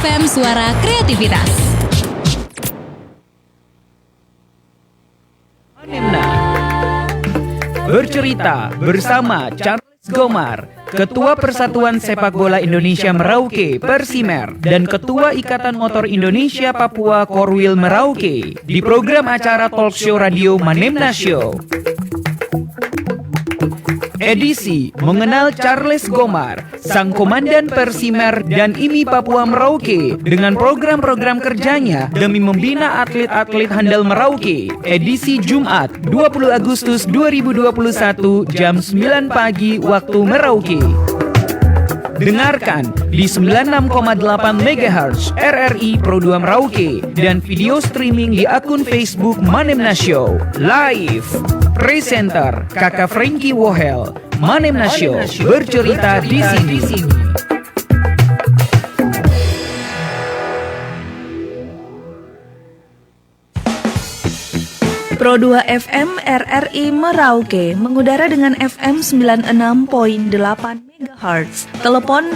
FM Suara Kreativitas. Manemna bercerita bersama Charles Gomar, Ketua Persatuan Sepak Bola Indonesia Merauke Persimer dan Ketua Ikatan Motor Indonesia Papua Korwil Merauke di program acara talkshow radio Manemna Show. Edisi Mengenal Charles Gomar, Sang Komandan Persimer dan IMI Papua Merauke dengan program-program kerjanya demi membina atlet-atlet handal Merauke. Edisi Jumat 20 Agustus 2021 jam 9 pagi waktu Merauke. Dengarkan di 96,8 MHz RRI Pro 2 Merauke dan video streaming di akun Facebook Manemna Show. Live. Presenter Kakak Frankie Wohel. Manemna Show bercerita di sini. Pro 2 FM RRI Merauke mengudara dengan FM 96.8 MHz. Telepon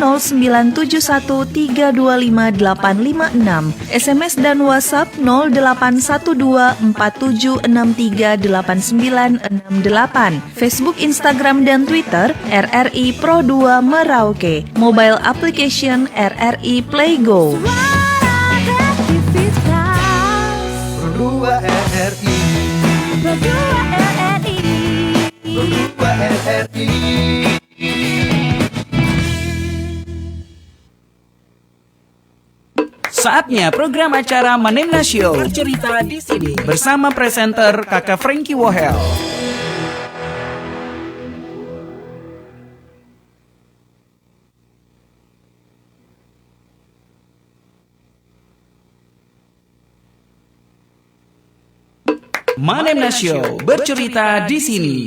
09713258556. SMS dan WhatsApp 081247638968. Facebook, Instagram dan Twitter RRI Pro 2 Merauke. Mobile application RRI Playgo. Pro 2 RRI. Saatnya program acara Manemna Show bercerita di sini bersama presenter Kakak Frankie Wohel. Manemna Show bercerita di sini.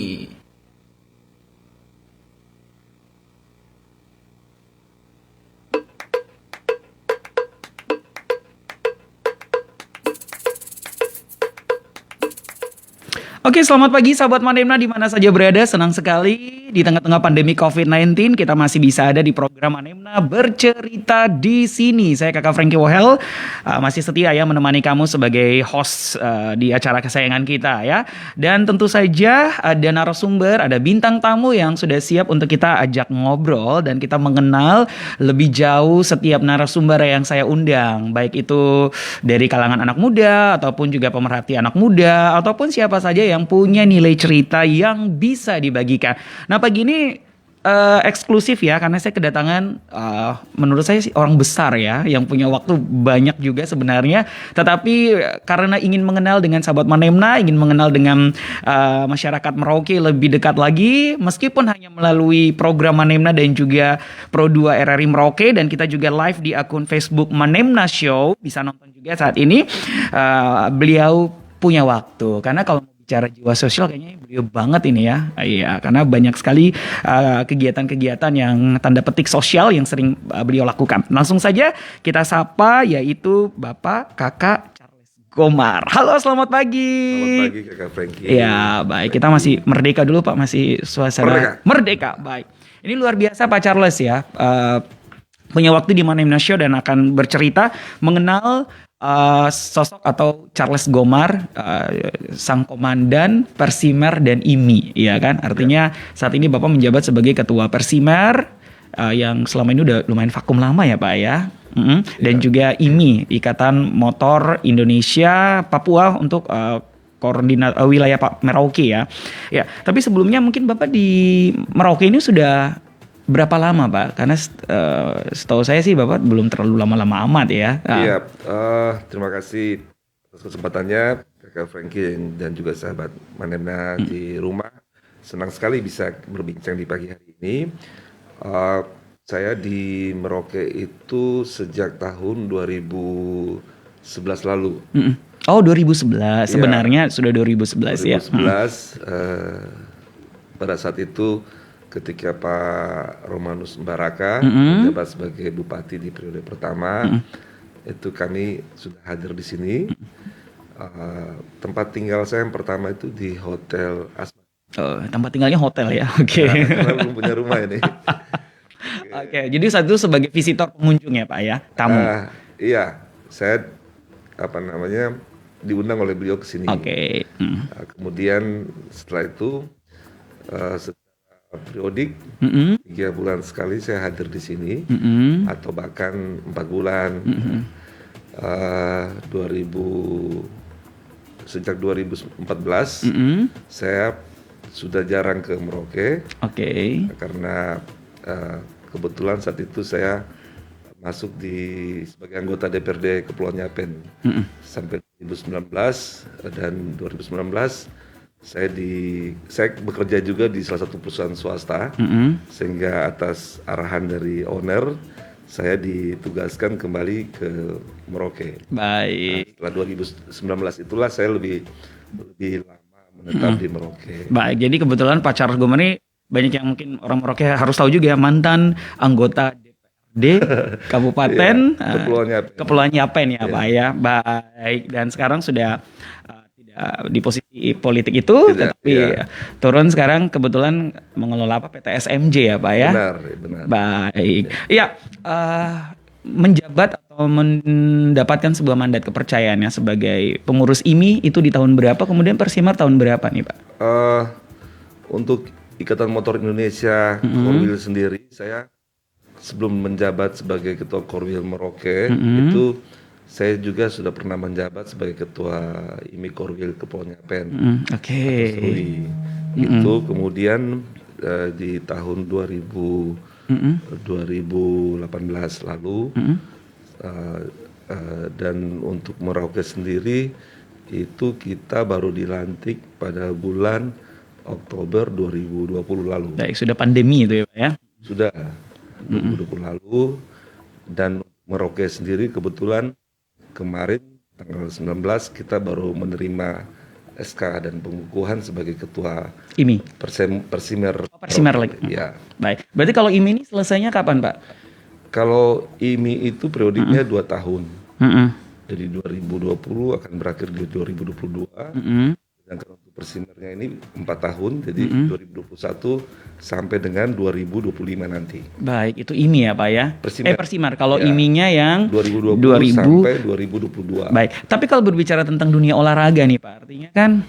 Oke, selamat pagi sahabat Manemna di mana saja berada. Senang sekali di tengah-tengah pandemi COVID-19 kita masih bisa ada di program Manemna bercerita di sini. Saya Kakak Frankie Wohel masih setia ya menemani kamu sebagai host di acara kesayangan kita ya. Dan tentu saja ada narasumber, ada bintang tamu yang sudah siap untuk kita ajak ngobrol dan kita mengenal lebih jauh setiap narasumber yang saya undang. Baik itu dari kalangan anak muda ataupun juga pemerhati anak muda ataupun siapa saja yang punya nilai cerita yang bisa dibagikan. Nah pagi ini eksklusif ya karena saya kedatangan menurut saya sih orang besar ya yang punya waktu banyak juga sebenarnya. Tetapi karena ingin mengenal dengan sahabat Manemna, ingin mengenal dengan masyarakat Merauke lebih dekat lagi, meskipun hanya melalui program Manemna dan juga Pro 2 RRI Merauke dan kita juga live di akun Facebook Manemna Show, bisa nonton juga saat ini. Beliau punya waktu karena kalau bicara jiwa sosial kayaknya beliau banget ini ya. Iya, karena banyak sekali kegiatan-kegiatan yang tanda petik sosial yang sering beliau lakukan. Langsung saja kita sapa yaitu Bapak Kakak Charles Gomar. Halo, selamat pagi. Selamat pagi Kakak Frankie. Ya, baik. Kita masih merdeka dulu Pak, masih suasana merdeka. Baik. Ini luar biasa Pak Charles ya. Punya waktu di Manemna Show dan akan bercerita mengenal sosok atau Charles Gomar, Sang Komandan Persimer dan IMI, ya kan? Artinya saat ini Bapak menjabat sebagai Ketua Persimer yang selama ini udah lumayan vakum lama ya Pak ya. Dan juga IMI, Ikatan Motor Indonesia Papua untuk koordinat wilayah Pak Merauke ya. Ya, tapi sebelumnya mungkin Bapak di Merauke ini sudah berapa lama Pak? Karena setahu saya sih Bapak belum terlalu lama-lama amat ya. Iya, terima kasih atas kesempatannya Kakak Frankie dan juga sahabat Manemna di rumah. Senang sekali bisa berbincang di pagi hari ini. Saya di Merauke itu sejak tahun 2011 lalu. Oh 2011, sebenarnya sudah 2011 ya. 2011, pada saat itu ketika Pak Romanus Mbaraka menjabat sebagai bupati di periode pertama, itu kami sudah hadir di sini. Tempat tinggal saya yang pertama itu di Hotel Asma. Oh, tempat tinggalnya hotel ya, oke. Karena belum punya rumah ini. Oke, jadi saat itu sebagai visitor pengunjung ya Pak ya, tamu. Iya, saya diundang oleh beliau ke sini. Oke. Kemudian setelah itu secara periodik 3 bulan sekali saya hadir di sini atau bahkan 4 bulan. 2000 sejak 2014 saya sudah jarang ke Merauke. Oke. Karena kebetulan saat itu saya masuk sebagai anggota DPRD Kepulauan Yapen sampai 2019 dan 2019 saya bekerja juga di salah satu perusahaan swasta sehingga atas arahan dari owner saya ditugaskan kembali ke Merauke. Baik. Setelah 2019 itulah saya lebih lama menetap di Merauke. Baik, jadi kebetulan Pak Charles Gomer ini banyak yang mungkin orang Merauke harus tahu juga ya, mantan anggota DPRD Kabupaten Kepulauan Yapen ya Pak ya. Baik, dan sekarang sudah tidak di posisi politik itu, tetapi turun sekarang kebetulan mengelola PT SMJ ya Pak ya. Benar. Baik, iya. Menjabat atau mendapatkan sebuah mandat kepercayaannya sebagai pengurus IMI itu di tahun berapa, kemudian Persimar tahun berapa nih Pak? Untuk Ikatan Motor Indonesia Korwil sendiri, saya sebelum menjabat sebagai ketua Korwil Merauke itu saya juga sudah pernah menjabat sebagai ketua IMI Korwil Kepulauan Yapen. Oke. Itu kemudian di tahun 2018 lalu dan untuk Merauke sendiri itu kita baru dilantik pada bulan Oktober 2020 lalu. Baik, sudah pandemi itu ya Pak ya? Sudah 2020 lalu, dan Merauke sendiri kebetulan kemarin tanggal 19 kita baru menerima SK dan pengukuhan sebagai ketua IMI. Persimar. Persimar lagi. Ya. Baik. Berarti kalau IMI ini selesainya kapan Pak? Kalau IMI itu periodiknya 2 tahun. Jadi 2020 akan berakhir di 2022. Sedangkan untuk Persimarnya ini 4 tahun, jadi 2021 sampai dengan 2025 nanti. Baik, itu IMI ya Pak ya? Persimar. Kalau IMI-nya yang 2020 sampai 2022. Baik, tapi kalau berbicara tentang dunia olahraga nih Pak, artinya kan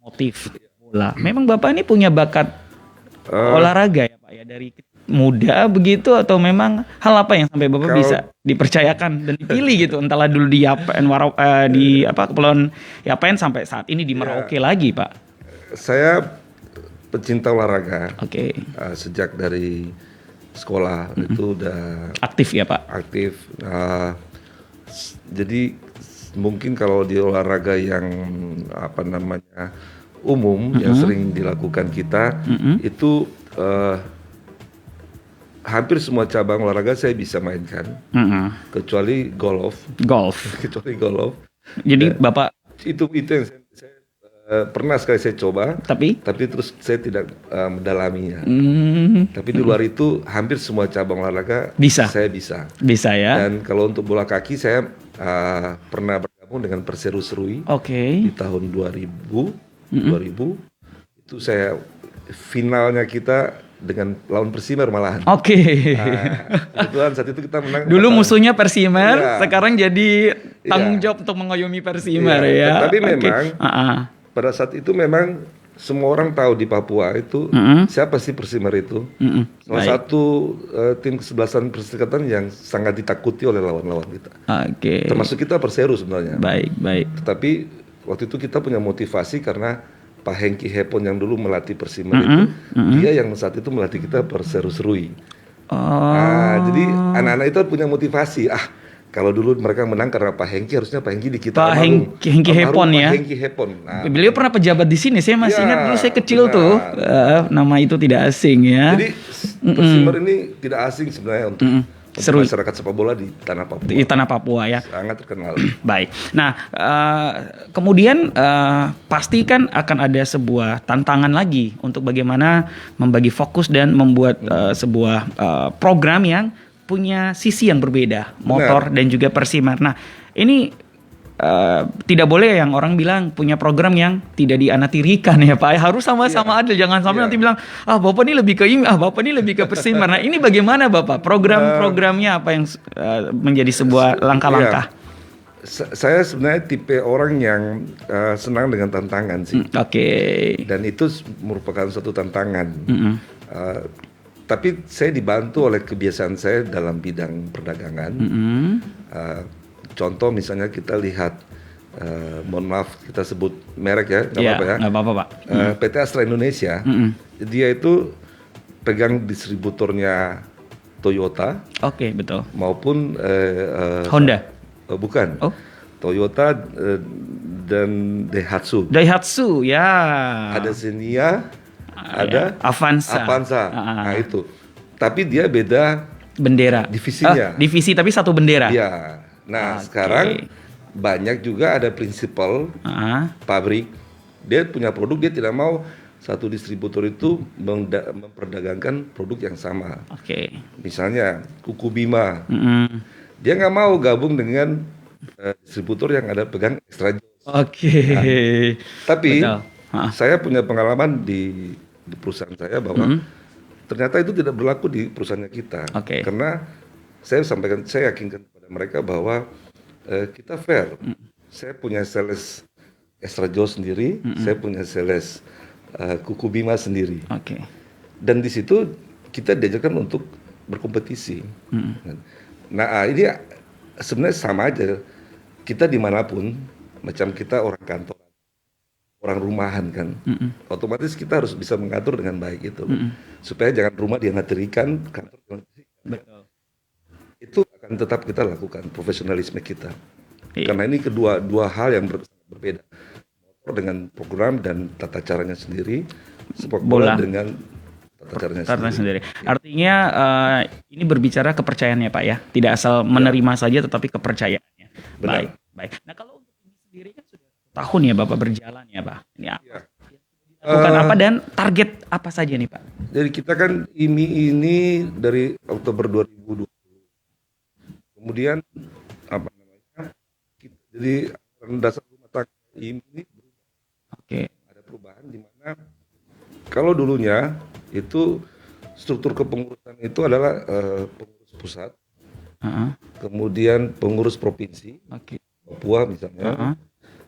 motif bola. Memang Bapak ini punya bakat olahraga ya Pak ya, dari muda begitu, atau memang hal apa yang sampai Bapak bisa dipercayakan dan dipilih gitu, entahlah dulu di Yapen, di Kepulauan Yapen sampai saat ini di Merauke lagi Pak? Saya pecinta olahraga. Oke. Sejak dari sekolah itu udah aktif ya Pak? Aktif. Jadi mungkin kalau di olahraga yang umum yang sering dilakukan kita itu hampir semua cabang olahraga saya bisa mainkan, kecuali golf. Kecuali golf. Jadi Bapak itu yang saya pernah sekali saya coba, tapi terus saya tidak mendalaminya. Tapi di luar itu hampir semua cabang olahraga saya bisa. Bisa ya. Dan kalau untuk bola kaki saya pernah bergabung dengan Perseru Serui. Di tahun 2000 itu saya finalnya kita dengan lawan Persimar malahan. Kebetulan saat itu kita menang. Dulu musuhnya Persimar, sekarang jadi tanggung jawab untuk mengayomi Persimar ya. Tapi memang pada saat itu memang semua orang tahu di Papua itu siapa sih Persimar itu. Salah satu tim kesebelasan perserikatan yang sangat ditakuti oleh lawan-lawan kita. Termasuk kita Perseru sebenarnya. Baik. Tetapi waktu itu kita punya motivasi karena Pak Hengki Hepon yang dulu melatih Persimar itu, dia yang saat itu melatih kita Perseru Serui. Jadi anak-anak itu punya motivasi. Kalau dulu mereka menang karena Pak Hengki, harusnya Pak Hengki di kita. Pak Hengki Hepon ya. Pak Hengki Hepon. Beliau pernah pejabat di sini. Saya masih ingat dulu saya kecil tuh. Nama itu tidak asing ya. Jadi Persimar ini tidak asing sebenarnya untuk masyarakat sepak bola di tanah Papua. Di tanah Papua ya. Sangat terkenal. Baik. Nah, kemudian pasti kan akan ada sebuah tantangan lagi untuk bagaimana membagi fokus dan membuat sebuah program yang punya sisi yang berbeda, motor dan juga Persimar. Nah, ini tidak boleh yang orang bilang punya program yang tidak dianatirikan ya Pak. Harus sama-sama adil. Jangan sampai nanti bilang Bapak ini lebih ke ini, Bapak ini lebih ke Persimar. Nah ini bagaimana Bapak? Program-programnya apa yang menjadi sebuah langkah-langkah? Saya sebenarnya tipe orang yang senang dengan tantangan sih. Oke. Dan itu merupakan suatu tantangan. Tapi saya dibantu oleh kebiasaan saya dalam bidang perdagangan. Contoh misalnya kita lihat, mohon maaf kita sebut merek ya, nggak apa-apa ya. Nggak apa-apa Pak. PT Astra Indonesia, dia itu pegang distributornya Toyota. Oke, betul. Maupun Honda. Bukan. Oh. Toyota dan Daihatsu. Daihatsu ya. Ada Xenia, ada Avanza. Nah itu. Tapi dia beda bendera. divisinya. Divisi tapi satu bendera. Iya. Nah, sekarang banyak juga ada prinsipal pabrik. Dia punya produk, dia tidak mau satu distributor itu memperdagangkan produk yang sama. Oke. Misalnya Kuku Bima. Dia nggak mau gabung dengan distributor yang ada pegang extra jauh. Oke. Tapi saya punya pengalaman di perusahaan saya bahwa ternyata itu tidak berlaku di perusahaannya kita. Karena saya yakinkan kepada mereka bahwa kita fair. Saya punya sales extra jauh sendiri, saya punya sales Kuku Bima sendiri. Dan di situ kita diajarkan untuk berkompetisi. Nah ini sebenarnya sama aja, kita dimanapun, macam kita orang kantor, orang rumahan kan, otomatis kita harus bisa mengatur dengan baik itu, supaya jangan rumah dianatirikan, kantor dianatirikan. Itu akan tetap kita lakukan, profesionalisme kita. Karena ini dua hal yang berbeda, motor dengan program dan tata caranya sendiri, sepak bola dengan tata sendiri. Artinya ini berbicara kepercayaannya Pak ya, tidak asal menerima saja tetapi kepercayaannya. Benar. Baik. Nah kalau untuk ini sendiri kan sudah tahun ya Bapak berjalan ya Pak. Ini apa? Bukan apa dan target apa saja nih Pak? Jadi kita kan ini dari Oktober 2020. Kemudian apa namanya? Jadi dasar rumah tangga ini berubah. Ada perubahan di mana kalau dulunya itu struktur kepengurusan itu adalah pengurus pusat, kemudian pengurus provinsi, Papua misalnya,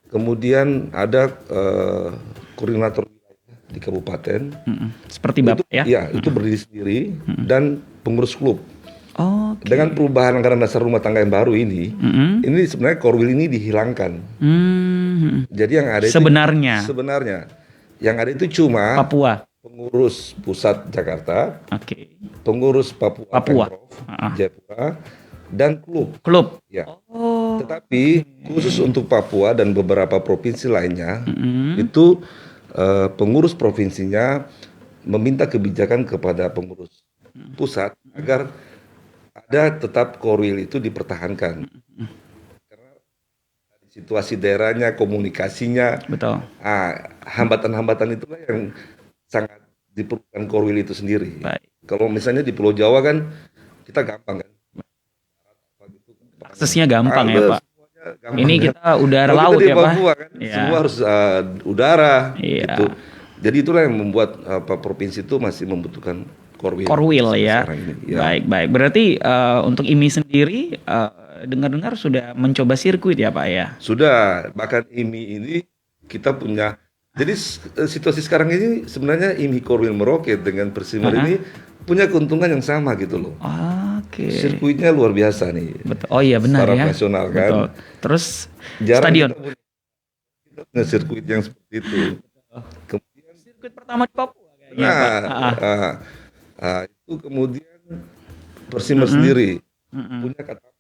kemudian ada koordinator wilayah di kabupaten, seperti Bapak ya? Iya, itu berdiri sendiri, dan pengurus klub. Dengan perubahan anggaran dasar rumah tangga yang baru ini sebenarnya Korwil ini dihilangkan. Jadi yang ada sebenarnya yang ada itu cuma Papua. Pengurus pusat Jakarta, pengurus Papua. Pemprov, Jayapura, dan klub. Ya. Tetapi khusus untuk Papua dan beberapa provinsi lainnya, itu pengurus provinsinya meminta kebijakan kepada pengurus pusat agar ada tetap Korwil itu dipertahankan. Karena situasi daerahnya, komunikasinya, hambatan-hambatan itulah yang sangat diperlukan Korwil itu sendiri. Kalau misalnya di Pulau Jawa kan kita gampang kan. Aksesnya gampang ya Pak. Ini kita udara laut ya Pak. Kan, semua harus udara. Gitu. Jadi itulah yang membuat provinsi itu masih membutuhkan Korwil ya. Baik. Berarti untuk IMI sendiri dengar-dengar sudah mencoba sirkuit ya Pak ya? Sudah. Bahkan IMI ini kita punya. Jadi situasi sekarang ini sebenarnya IMI Korwil Merauke dengan Persimar ini punya keuntungan yang sama gitu loh. Sirkuitnya luar biasa nih. Betul. Oh iya benar secara ya. nasional kan. Betul. Terus jarang stadion. Kita punya sirkuit yang seperti itu. Kemudian sirkuit pertama di Papua kayaknya. Itu kemudian Persimar sendiri punya Katapal.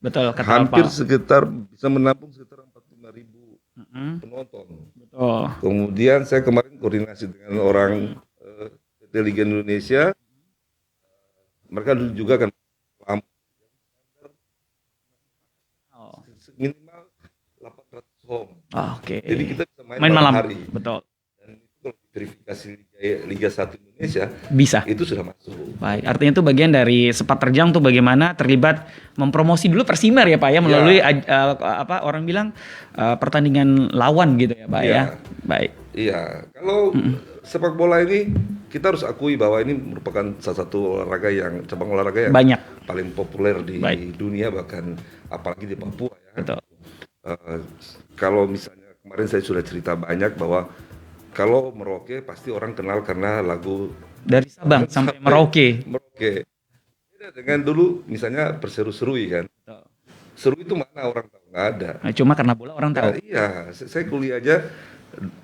Betul, Katapal. Hampir sekitar bisa menampung sekitar 45.000 penonton. Betul. Kemudian saya kemarin koordinasi dengan orang PT Liga Indonesia. Mereka juga kan minimal 800 home. Jadi kita bisa main malam hari. Betul. Dan itu kalau verifikasi Liga Liga 1 Indonesia Bisa. itu sudah masuk. Baik, artinya itu bagian dari sepak terjang tuh bagaimana terlibat mempromosi dulu Persimer ya Pak ya melalui apa orang bilang pertandingan lawan gitu ya Pak ya. Baik. Iya, kalau sepak bola ini kita harus akui bahwa ini merupakan salah satu cabang olahraga yang Banyak. paling populer di Baik. dunia, bahkan apalagi di Papua ya. Betul. Kalau misalnya kemarin saya sudah cerita banyak bahwa kalau Merauke pasti orang kenal karena lagu Dari Sabang sampai Merauke. Merauke. Beda dengan dulu misalnya Perseru-Serui kan. Betul. Serui itu mana orang tahu, nggak ada. Nah, cuma karena bola orang tahu. Nah, iya, saya kuliah aja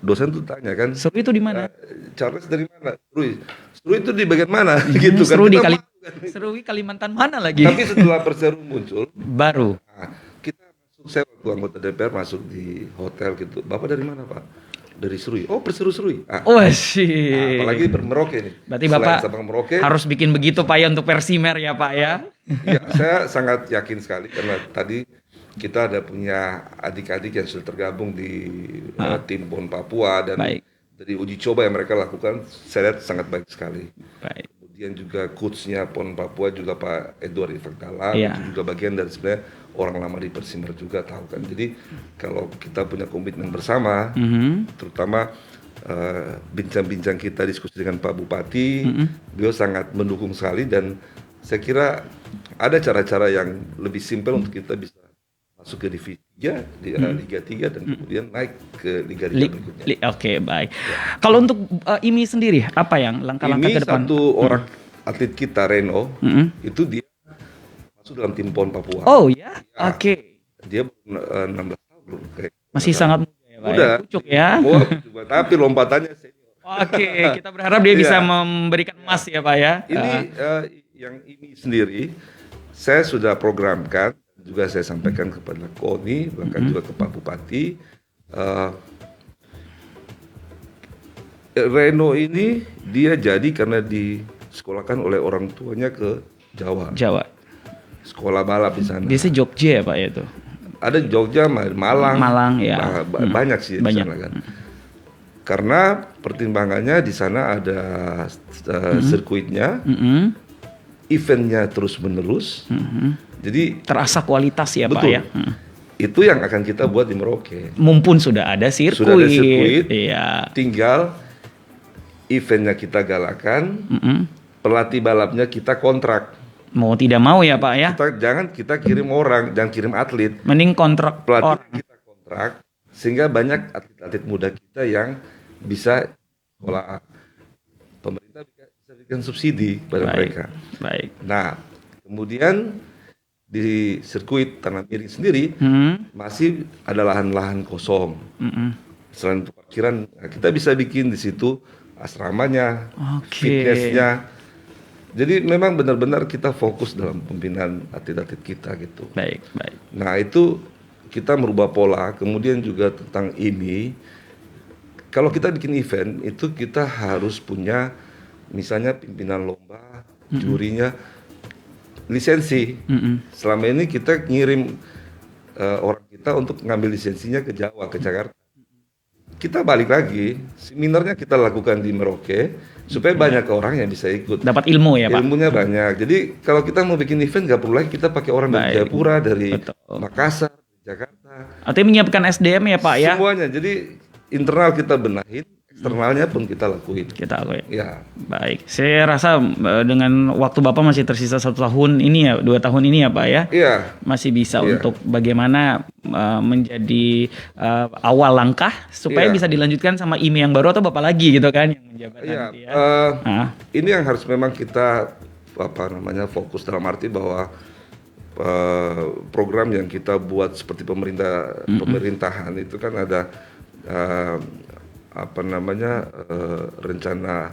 dosen tuh tanya kan, Seru itu di mana? Charles dari mana? Serui itu di bagian mana? Gitu kan. Seru di Kita malu kan. Seru di Kalimantan mana lagi? Tapi setelah Perseru muncul, Baru. nah, kita masuk, saya waktu anggota DPR masuk di hotel gitu. Bapak dari mana Pak? Dari Serui. Oh Perseru-Serui. Oh sih. Apalagi Merauke nih. Berarti Selain Bapak Sabang Merauke, harus bikin begitu Pak ya untuk Persimer ya Pak ya. ya, saya sangat yakin sekali karena tadi kita ada punya adik-adik yang sudah tergabung di tim PON Papua dan Baik. dari uji coba yang mereka lakukan, saya lihat sangat baik sekali. Baik. Kemudian juga coachnya PON Papua juga Pak Edward Ifakdala, Iya. itu juga bagian dari sebenarnya orang lama di Persimer juga tahu kan. Jadi kalau kita punya komitmen bersama, terutama bincang-bincang kita diskusi dengan Pak Bupati, beliau sangat mendukung sekali dan saya kira ada cara-cara yang lebih simpel untuk kita bisa masuk ke divisi 3 di Liga 3 dan kemudian naik ke Liga-Liga berikutnya. Oke, baik. Kalau untuk IMI sendiri apa yang langkah-langkah Ini ke depan? satu orang atlet kita Reno, itu dia masuk dalam tim PON Papua. Oh ya, Ya. oke. Dia 16 tahun belum kayak. Masih sangat muda ya Pak. Muda. Ya? Pucuk ya. Oh, coba. Tapi lompatannya senior. Oke, kita berharap dia bisa Iya. memberikan emas ya Pak ya. Ini yang ini sendiri saya sudah programkan, juga saya sampaikan kepada KONI, bahkan juga ke Pak Bupati. Reno ini dia jadi karena disekolahkan oleh orang tuanya ke Jawa. Jawa. Sekolah balap di sana. Biasanya Jogja ya Pak ya itu. Ada Jogja, Malang. Malang, ya. Banyak sih di Banyak. sana kan. Karena pertimbangannya di sana ada sirkuitnya, eventnya terus-menerus. Jadi Terasa kualitas ya Pak betul. ya. Itu yang akan kita buat di Merauke. Mumpun sudah ada sirkuit. Sudah ada sirkuit. Iya. Tinggal eventnya kita galakan, pelatih balapnya kita kontrak. Mau tidak mau ya Pak ya. Kita kirim orang, jangan kirim atlet. Mending kontrak Pelatih orang. kita kontrak sehingga banyak atlet-atlet muda kita yang bisa sekolah. Pemerintah bisa berikan subsidi pada mereka. Baik. Nah, kemudian di sirkuit Tanah Miring sendiri masih ada lahan-lahan kosong. Selain untuk parkiran, kita bisa bikin di situ asramanya, fitnessnya. Jadi memang benar-benar kita fokus dalam pembinaan atlet-atlet kita gitu. Baik, baik. Nah itu kita merubah pola, kemudian juga tentang ini, kalau kita bikin event itu kita harus punya misalnya pimpinan lomba, jurinya, lisensi. Selama ini kita ngirim orang kita untuk ngambil lisensinya ke Jawa, ke Jakarta. Kita balik lagi, seminarnya kita lakukan di Merauke supaya banyak orang yang bisa ikut. Dapat ilmu ya Pak. Ilmunya banyak. Jadi kalau kita mau bikin event nggak perlu lagi kita pakai orang dari Jayapura, dari Makassar, dari Jakarta. Artinya menyiapkan SDM ya Pak ya. Semuanya. Jadi internal kita benahin, eksternalnya pun kita lakuin. Kita lakuin. Ya. Baik. Saya rasa dengan waktu Bapak masih tersisa 1 tahun ini ya, 2 tahun ini ya Pak ya. Iya. Masih bisa untuk bagaimana menjadi awal langkah supaya bisa dilanjutkan sama IMI yang baru atau Bapak lagi gitu kan yang menjabat nanti ya. Ini yang harus memang kita fokus dalam arti bahwa program yang kita buat seperti pemerintahan itu kan ada rencana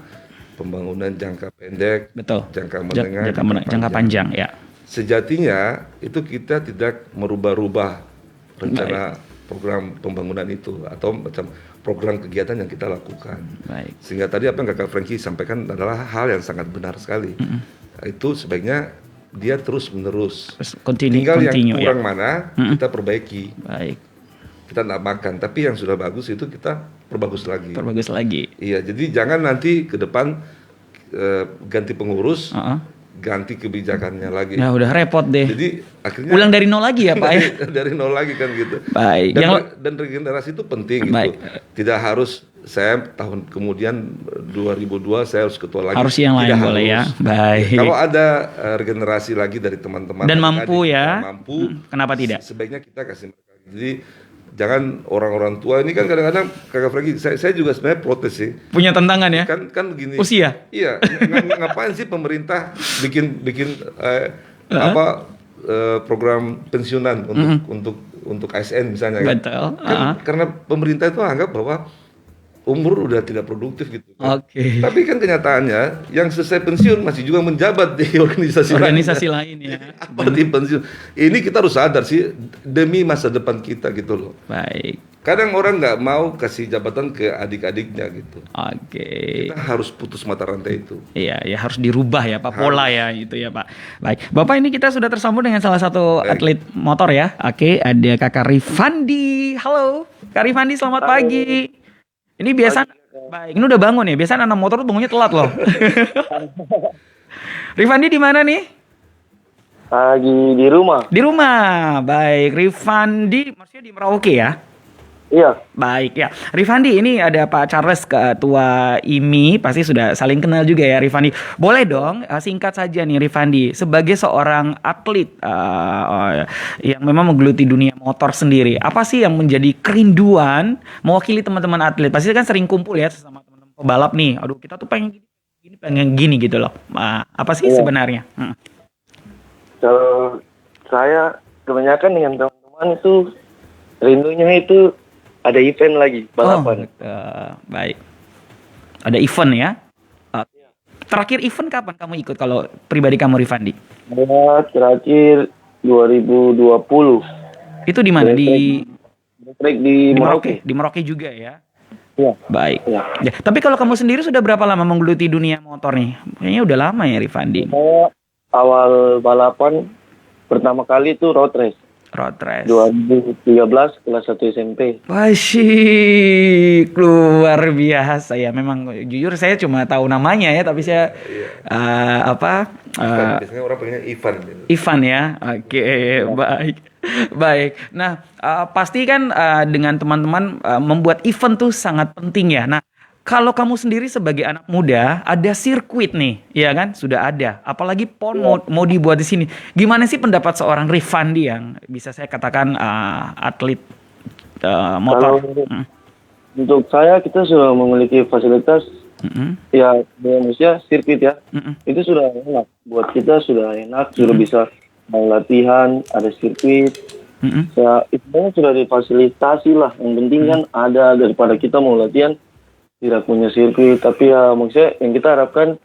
pembangunan jangka pendek, jangka menengah, jangka panjang ya. Sejatinya itu kita tidak merubah-rubah rencana program pembangunan itu atau macam program kegiatan yang kita lakukan. Baik. Sehingga tadi apa yang Kakak Frankie sampaikan adalah hal yang sangat benar sekali. Itu sebaiknya dia terus menerus. Tinggal yang kurang mana kita perbaiki. Baik. kita nggak makan, tapi yang sudah bagus itu kita perbagus lagi. Perbagus lagi. Iya, jadi jangan nanti ke depan ganti pengurus, ganti kebijakannya lagi. Nah, udah repot deh. Jadi akhirnya Ulang dari nol lagi ya Pak ya. dari nol lagi kan gitu. Baik. Dan regenerasi itu penting Baik. gitu. Tidak harus saya tahun kemudian 2002 saya harus ketua lagi. Harus yang lain Tidak boleh ya. harus. Baik. Kalau ada regenerasi lagi dari teman-teman Dan adik-adik mampu ya. yang mampu, Kenapa tidak? Sebaiknya kita kasih mereka. Jadi jangan orang-orang tua ini kan kadang-kadang Kakak Franky, saya juga sebenarnya protes sih. Punya tantangan ya. Kan begini. Usia? Iya, ngapain sih pemerintah bikin program pensiunan untuk ASN misalnya kan? Betul. Kan karena pemerintah itu anggap bahwa umur udah tidak produktif gitu. Oke. Tapi kan kenyataannya yang selesai pensiun masih juga menjabat di organisasi lain ya. Apa di pensiun? Ini kita harus sadar sih demi masa depan kita gitu loh. Baik. Kadang orang nggak mau kasih jabatan ke adik-adiknya gitu. Oke. Kita harus putus mata rantai itu. Iya, ya harus dirubah ya Pak, pola ya itu ya Pak. Baik, Bapak ini kita sudah tersambung dengan salah satu atlet motor ya. Oke, ada Kakak Rifandi. Halo, Kak Rifandi, selamat pagi. Ini biasa, baik, ini udah bangun ya. Biasa anak motor tuh bangunnya telat loh. Rifandi di mana nih? Lagi di rumah. Di rumah, baik. Rifandi, maksudnya di Merauke ya? Iya. Baik ya, Rifandi ini ada Pak Charles ketua IMI, pasti sudah saling kenal juga ya Rifandi. Boleh dong singkat saja nih Rifandi, sebagai seorang atlet yang memang menggeluti dunia motor sendiri, apa sih yang menjadi kerinduan mewakili teman-teman atlet? Pasti kan sering kumpul ya sama teman-teman pebalap nih. Aduh kita tuh pengen gini, pengen gini gitu loh. Apa sih sebenarnya? Kalau saya kebanyakan dengan teman-teman itu rindunya itu ada event lagi, balapan. Baik. Ada event ya? Terakhir event kapan kamu ikut kalau pribadi kamu Rifandi? Terakhir 2020. Itu di mana? Di Merauke. Di Merauke juga ya? Iya. Baik. Ya. Ya, tapi kalau kamu sendiri sudah berapa lama menggeluti dunia motor nih? Kayaknya udah lama ya Rifandi. Saya awal balapan pertama kali itu road race. Road race. 2013 kelas 1 SMP. Wasyik, luar biasa ya. Memang jujur saya cuma tahu namanya ya, tapi saya Biasanya orang pengennya Ivan. Ivan ya. Oke, baik. Baik. Nah, pasti kan dengan teman-teman membuat event tuh sangat penting ya. Nah, kalau kamu sendiri sebagai anak muda, ada sirkuit nih, ya kan? Sudah ada. Apalagi PON mau dibuat di sini. Gimana sih pendapat seorang Rifandi yang bisa saya katakan atlet motor? Kalau untuk saya, kita sudah memiliki fasilitas ya di Indonesia, sirkuit ya. Itu sudah enak. Buat kita sudah enak, sudah bisa mau latihan, ada sirkuit. Ya, itu sudah difasilitasi lah. Yang penting kan ada, daripada kita mau latihan tidak punya sirkuit. Tapi ya maksudnya yang kita harapkan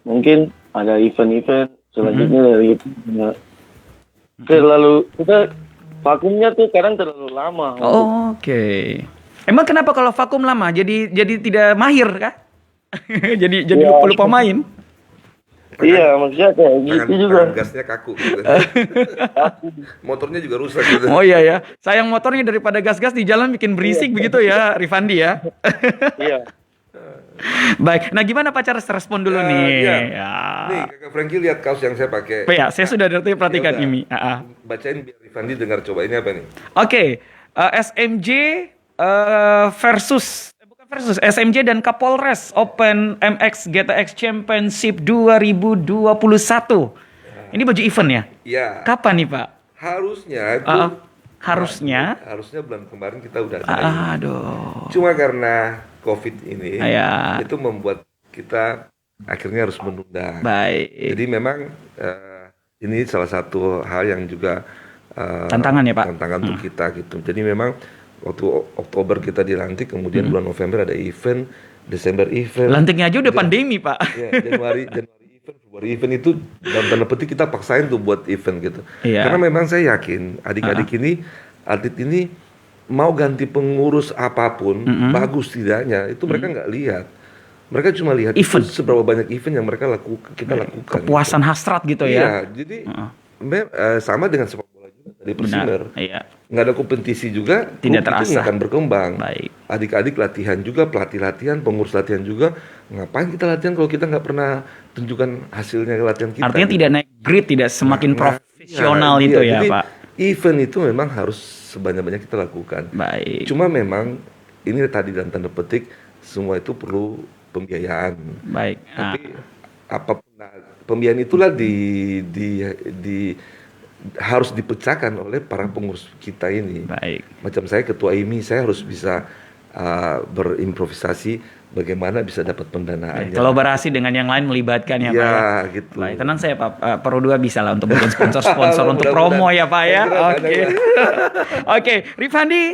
mungkin ada event-event selanjutnya dari itu. Ya. Terlalu kita vakumnya tuh kadang terlalu lama. Oke. Emang kenapa kalau vakum lama jadi tidak mahir kah? jadi lupa main? Iya, maksudnya kayak gitu juga. Gasnya kaku gitu. Motornya juga rusak gitu. Oh iya ya. Sayang motornya daripada gas-gas di jalan bikin berisik begitu ya, Rifandi ya. Iya. Baik. Nah, gimana Pak Charles respon dulu nih? Iya. Ya. Nih, Kakak Franky lihat kaos yang saya pakai. Ya, saya sudah dari perhatikan Yaudah. ini. Bacain biar Rifandi dengar, coba ini apa nih? Oke, SMJ versus SMJ dan Kapolres Open MX GTX Championship 2021. Ini baju event ya? Iya. Kapan nih Pak? Harusnya itu harusnya bulan kemarin kita udah ada. Aduh. Cuma karena COVID ini Ya. itu membuat kita akhirnya harus menunda. Baik. Jadi memang ini salah satu hal yang juga Tantangan ya, Pak? Tantangan untuk kita gitu. Jadi memang waktu Oktober kita dilantik, kemudian bulan November ada event, Desember event. Lantiknya aja udah pandemi, Pak. Ya, Januari event, Februari event itu dalam tanda petik kita paksain tuh buat event gitu. Iya. Karena memang saya yakin adik-adik ini, atlet ini mau ganti pengurus apapun, bagus tidaknya, itu mereka nggak lihat. Mereka cuma lihat Event. itu seberapa banyak event yang mereka kita lakukan. Kepuasan hasrat gitu Iya, ya. jadi sama dengan sepak bola juga. di Persimer. Iya. Nggak ada kompetisi juga, Tidak klub itu terasa. nggak akan berkembang. Baik. Adik-adik latihan juga, pelatih latihan, pengurus latihan juga. Ngapain kita latihan kalau kita nggak pernah tunjukkan hasilnya latihan kita? Artinya gitu. tidak naik grade, tidak semakin profesional iya, itu ya, jadi Pak. event itu memang harus sebanyak-banyak kita lakukan. Baik. Cuma memang ini tadi dalam tanda petik semua itu perlu pembiayaan. Baik. Tapi apapun pembiayaan itulah di harus dipecahkan oleh para pengurus kita ini. Baik. Macam saya ketua IMI, saya harus bisa berimprovisasi bagaimana bisa dapat pendanaan. Kolaborasi dengan yang lain melibatkan ya, Pak. Ya, Ya? gitu. Baik, tenang saya Pak. Pro 2 bisa lah untuk bikin sponsor-sponsor untuk Mudah-mudahan. promo ya Pak ya. Mudah-mudahan Oke. Oke, Rifandi.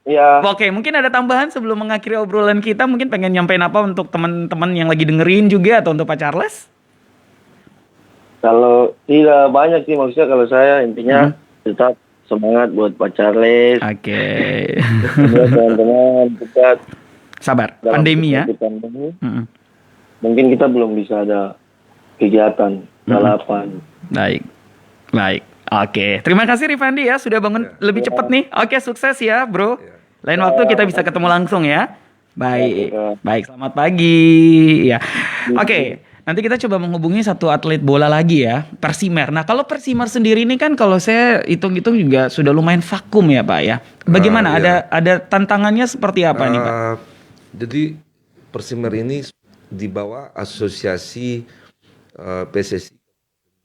Ya, Oke, mungkin ada tambahan sebelum mengakhiri obrolan kita, mungkin pengen nyampein apa untuk teman-teman yang lagi dengerin juga atau untuk Pak Charles? kalau tidak banyak sih maksudnya kalau saya intinya tetap semangat buat Pak Charles, Oke. buat teman-teman dekat Sabar, dalam pandemi ya. situasi pandemi. Mm-mm. Mungkin kita belum bisa ada kegiatan balapan. Baik. Baik. Oke, terima kasih Rifandi ya sudah bangun lebih cepat nih. Oke, sukses ya, Bro. Lain waktu kita bisa ketemu langsung ya. Baik. Ya. Baik, selamat pagi. Ya. Oke, nanti kita coba menghubungi satu atlet bola lagi ya, Persimer. Nah, kalau Persimer sendiri ini kan kalau saya hitung-hitung juga sudah lumayan vakum ya, Pak ya. Bagaimana? Iya. Ada tantangannya seperti apa nih, Pak? Jadi Persimer ini di bawah asosiasi PSSI.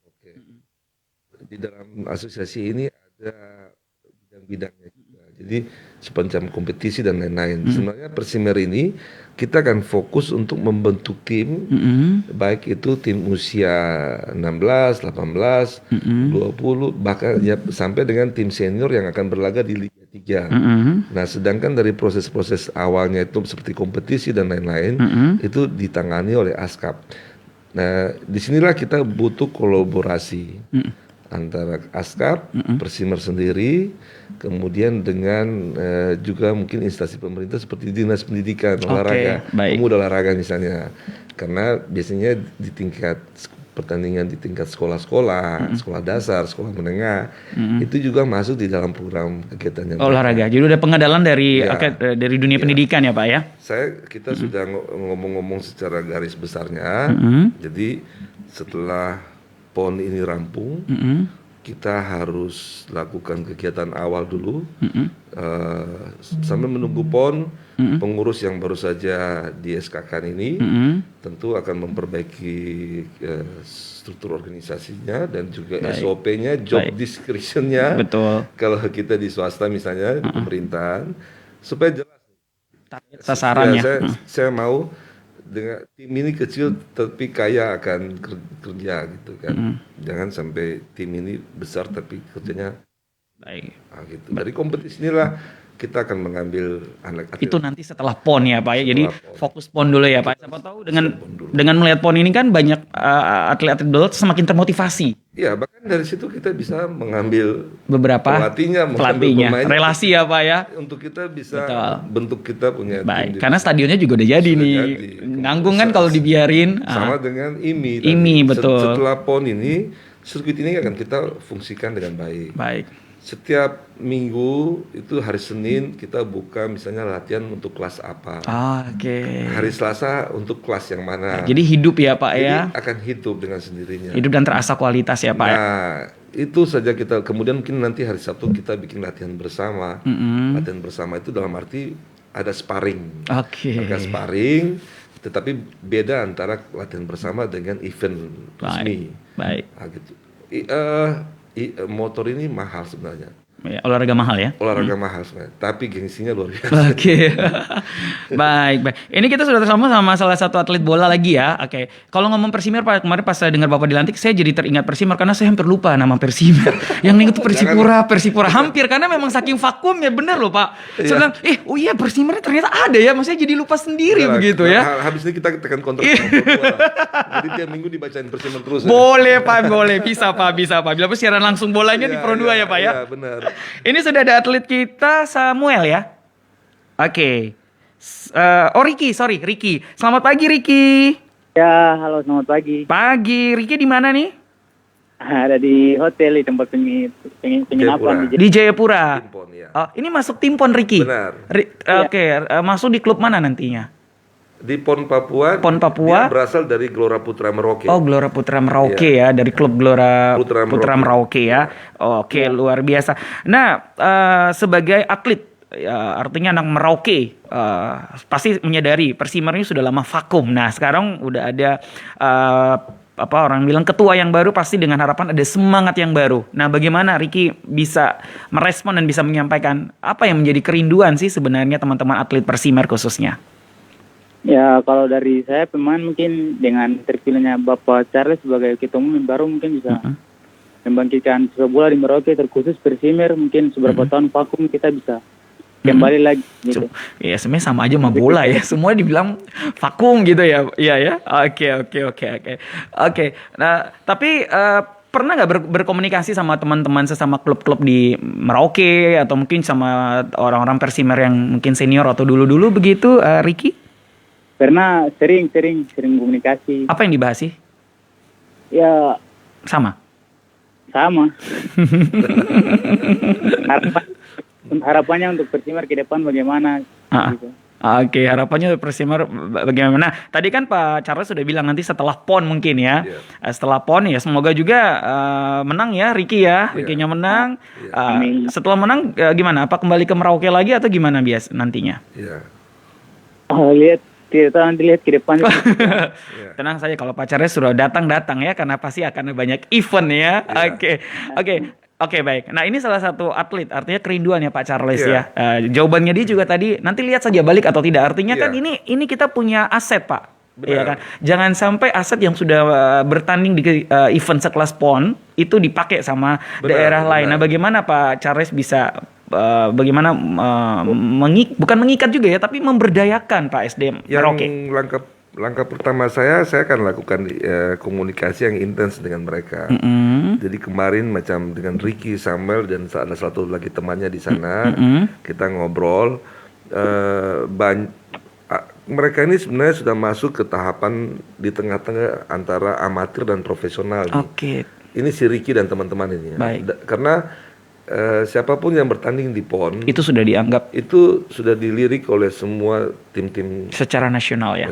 Oke. Di dalam asosiasi ini ada bidang-bidangnya juga. Jadi semacam kompetisi dan lain-lain. Sebenarnya Persimer ini kita akan fokus untuk membentuk tim, baik itu tim usia 16, 18, 20, bahkan ya sampai dengan tim senior yang akan berlaga di Liga 3. Nah, sedangkan dari proses-proses awalnya itu seperti kompetisi dan lain-lain, itu ditangani oleh ASKAP. Nah, disinilah kita butuh kolaborasi antara ASKAP, Persimer sendiri, kemudian dengan juga mungkin instansi pemerintah seperti Dinas Pendidikan, olahraga, baik. pemuda olahraga misalnya. Karena biasanya di tingkat pertandingan di tingkat sekolah-sekolah, sekolah dasar, sekolah menengah, itu juga masuk di dalam program kegiatan yang Olahraga. Jadi udah pengenalan dari Ya. dari dunia pendidikan ya, Pak ya. kita sudah ngomong-ngomong secara garis besarnya. Jadi setelah PON ini rampung, kita harus lakukan kegiatan awal dulu sambil menunggu PON. Pengurus yang baru saja di SK-kan ini tentu akan memperbaiki struktur organisasinya dan juga SOP-nya, job description-nya. Betul. Kalau kita di swasta misalnya di pemerintahan, supaya jelas Target sasarannya. Ya, saya mau dengan tim ini kecil tapi kaya akan kerja gitu kan. Jangan sampai tim ini besar tapi kerjanya Baik. gitu. Dari kompetisi inilah kita akan mengambil anak atlet. Itu nanti setelah PON ya Pak ya. Jadi Setelah PON. fokus PON dulu ya Pak. Siapa tahu dengan melihat PON ini kan banyak atlet-atlet bola semakin termotivasi. Iya, bahkan dari situ kita bisa mengambil Beberapa pelatihnya, pelatihnya, relasi ya Pak ya. untuk kita bisa Betul. bentuk kita punya Baik, tim. karena stadionnya juga udah jadi Sudah nih. jadi. Nanggung kan kalau dibiarin. Sama dengan IMI. IMI, betul. Setelah PON ini, sirkuit ini akan kita fungsikan dengan baik. Baik. Setiap minggu itu hari Senin kita buka misalnya latihan untuk kelas apa. Oke. Hari Selasa untuk kelas yang mana. Jadi hidup ya Pak Jadi ya. akan hidup dengan sendirinya. Hidup dan terasa kualitas ya Pak ya. Nah, itu saja kita. Kemudian mungkin nanti hari Sabtu kita bikin latihan bersama. Latihan bersama itu dalam arti ada sparring. Oke. Mereka sparring, tetapi beda antara latihan bersama dengan event resmi. Baik. Nah, gitu. Motor ini mahal sebenarnya. Ya, olahraga mahal ya. Olahraga mahal sebenarnya, tapi gengsinya luar biasa. Oke. Baik, baik. Ini kita sudah tersambung sama salah satu atlet bola lagi ya. Oke. Kalau ngomong Persimer Pak, kemarin pas saya dengar Bapak dilantik, saya jadi teringat Persimer karena saya hampir lupa nama Persimer. Yang ingat tuh Persipura hampir karena memang saking vakum ya bener loh Pak. Saya bilang, oh iya Persimer ternyata ada ya, maksudnya jadi lupa sendiri Nah, begitu ya. Habis ini kita tekan kontrak sama Papua. Jadi tiap minggu dibacain Persimer terus. Boleh Pak, boleh. Bisa Pak. Bila siaran langsung bolanya di Pro 2 ya Pak ya. Iya, benar. Ini sudah ada atlet kita Samuel ya. Oke. Ricky. Selamat pagi Ricky. Ya, halo selamat pagi. Pagi. Ricky di mana nih? Ada di hotel di tempat penginapan Jayapura. Di Jayapura. Timpon, ya. Oh, ini masuk tim PON Ricky. Benar. Oke, masuk di klub mana nantinya? Di PON Papua. PON Papua. Dia berasal dari Gelora Putra Merauke. Oh, Gelora Putra Merauke ya, dari klub Gelora Putra Merauke ya. Oke, luar biasa. Nah, sebagai atlet, ya, artinya anak Merauke, pasti menyadari Persimer ini sudah lama vakum. Nah, sekarang udah ada orang bilang ketua yang baru, pasti dengan harapan ada semangat yang baru. Nah, bagaimana Ricky bisa merespon dan bisa menyampaikan apa yang menjadi kerinduan sih sebenarnya teman-teman atlet Persimer khususnya? Ya, kalau dari saya pemain mungkin dengan terpilihnya Bapak Charles sebagai ketua umum yang baru mungkin bisa membangkitkan sepak bola di Merauke, terkhusus Persimer. Mungkin seberapa tahun vakum kita bisa kembali lagi gitu. Ya sebenarnya sama aja sama bola ya. Semua dibilang vakum gitu ya. Iya ya. Oke. Nah, tapi pernah nggak berkomunikasi sama teman-teman sesama klub-klub di Merauke atau mungkin sama orang-orang Persimer yang mungkin senior atau dulu-dulu begitu, Ricky? Karena sering komunikasi. Apa yang dibahas sih? Ya Sama. Harapannya untuk Persimer ke depan bagaimana gitu. Oke, harapannya Persimer bagaimana? Nah, tadi kan Pak Charles sudah bilang nanti setelah PON mungkin ya. Setelah PON ya semoga juga menang ya Ricky ya. Ricky-nya menang. Setelah menang gimana? Apa kembali ke Merauke lagi atau gimana bias nantinya? Iya. Kita nanti lihat ke depan. Tenang saja, kalau Pak Charles sudah datang ya, karena pasti akan banyak event ya. Oke, baik. Nah, ini salah satu atlet, artinya kerinduan ya Pak Charles ya. Jawabannya dia juga tadi, nanti lihat saja balik atau tidak. Artinya kan ini kita punya aset Pak. Iya kan? Jangan sampai aset yang sudah bertanding di event sekelas PON itu dipakai sama daerah lain. Nah, bagaimana Pak Charles bisa bagaimana bukan mengikat juga ya, tapi memberdayakan Pak SD Merauke? Langkah pertama saya akan lakukan komunikasi yang intens dengan mereka. Jadi kemarin macam dengan Ricky, Samuel dan ada satu lagi temannya di sana, kita ngobrol. Mereka ini sebenarnya sudah masuk ke tahapan di tengah-tengah antara amatir dan profesional. Oke. Ini si Ricky dan teman-teman ini. Baik. Karena siapapun yang bertanding di PON itu sudah dianggap, itu sudah dilirik oleh semua tim-tim secara nasional ya.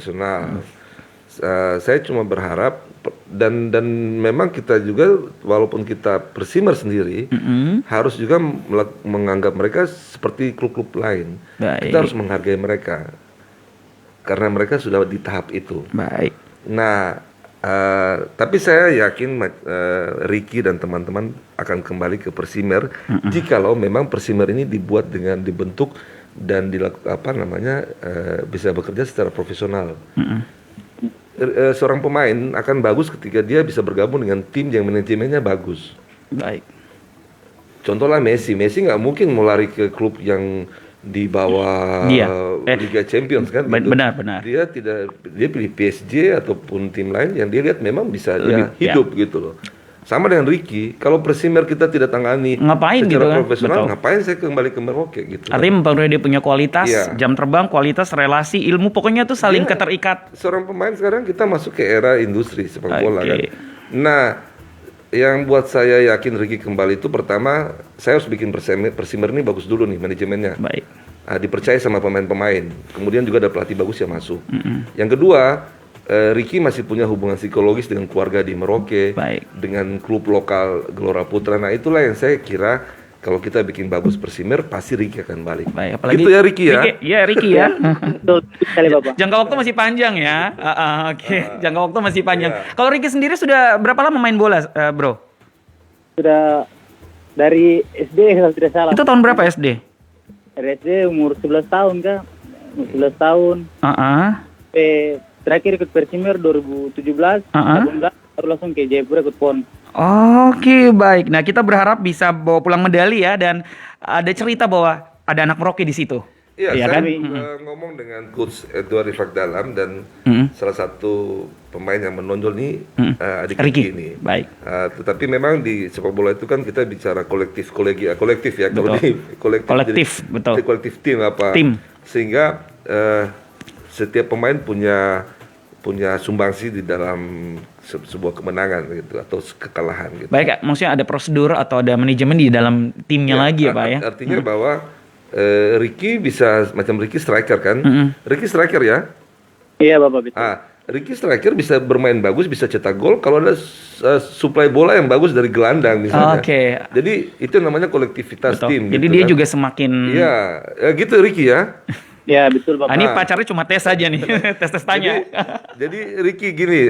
Saya cuma berharap dan memang kita juga walaupun kita Persimer sendiri harus juga menganggap mereka seperti klub-klub lain. Kita harus menghargai mereka karena mereka sudah di tahap itu. Baik. Nah, tapi saya yakin Ricky dan teman-teman akan kembali ke Persimer jikalau memang Persimer ini dibentuk dan dilakukan bisa bekerja secara profesional. Seorang pemain akan bagus ketika dia bisa bergabung dengan tim yang manajemennya bagus. Baik. Contohnya Messi nggak mungkin mau lari ke klub yang di bawah Liga Champions kan? Benar. Dia pilih PSG ataupun tim lain yang dia lihat memang bisa dia hidup gitu loh. Sama dengan Ricky, kalau Persimer kita tidak tangani ngapain secara gitu kan? profesional, Betul. ngapain saya kembali ke Merauke gitu. Artinya mempengaruhi dia punya kualitas, jam terbang, kualitas, relasi, ilmu, pokoknya tuh saling keterikat. Seorang pemain sekarang kita masuk ke era industri sepak bola kan. Nah, yang buat saya yakin Ricky kembali itu pertama, saya harus bikin Persimer ini bagus dulu nih manajemennya. Baik. Dipercaya sama pemain-pemain. Kemudian juga ada pelatih bagus yang masuk. Yang kedua, Ricky masih punya hubungan psikologis dengan keluarga di Merauke, dengan klub lokal Gelora Putra. Nah, itulah yang saya kira kalau kita bikin bagus Persimer, pasti Ricky akan balik. Baik, apalagi gitu ya Ricky ya. Iya Ricky ya. Betul sekali Bapak. Jangka waktu masih panjang ya. Oke. Jangka waktu masih panjang. Kalau Ricky sendiri sudah berapa lama main bola, Bro? Sudah dari SD kalau tidak salah. Itu tahun berapa SD? Dari SD umur 11 tahun Kak. Umur 11 tahun. Terakhir ikut Persimer 2017, 18 baru langsung ke Jayapura ikut PON. Oke, baik. Nah, kita berharap bisa bawa pulang medali ya, dan ada cerita bahwa ada anak Merauke di situ. Iya kan? Ngomong dengan Coach Edward Rifak Dalam dan salah satu pemain yang menonjol nih adik Ricky ini. Baik. Tetapi memang di sepak bola itu kan kita bicara kolektif ya. Kalau di kolektif betul. Kolektif tim. Sehingga setiap pemain punya sumbangsi di dalam sebuah kemenangan gitu atau kekalahan gitu. Baik, Kak. Maksudnya ada prosedur atau ada manajemen di dalam timnya lagi ya, Pak ya? Artinya bahwa Ricky bisa macam Ricky striker kan? Ricky striker ya? Iya Bapak, betul. Ricky striker bisa bermain bagus, bisa cetak gol kalau ada suplai bola yang bagus dari gelandang misalnya. Oke. Jadi itu namanya kolektivitas Betul. tim. Jadi gitu dia kan. juga semakin... Iya, ya gitu Ricky ya. Ya betul Bapak. Ini pacarnya cuma tes aja nih, tes tanya. Jadi Ricky gini,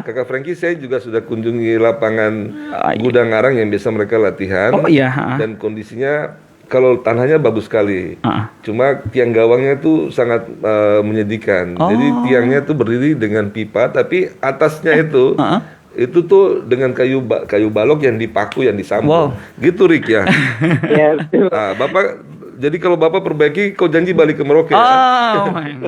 Kakak Frankie saya juga sudah kunjungi lapangan Gudang Arang yang biasa mereka latihan. Oh iya. Dan kondisinya kalau tanahnya bagus sekali, cuma tiang gawangnya tuh sangat menyedihkan. Jadi tiangnya tuh berdiri dengan pipa, tapi atasnya itu tuh dengan kayu balok yang dipaku, yang disambung. Gitu Rick ya. Ya betul. Bapak, jadi kalau Bapak perbaiki, kau janji balik ke Merauke ya?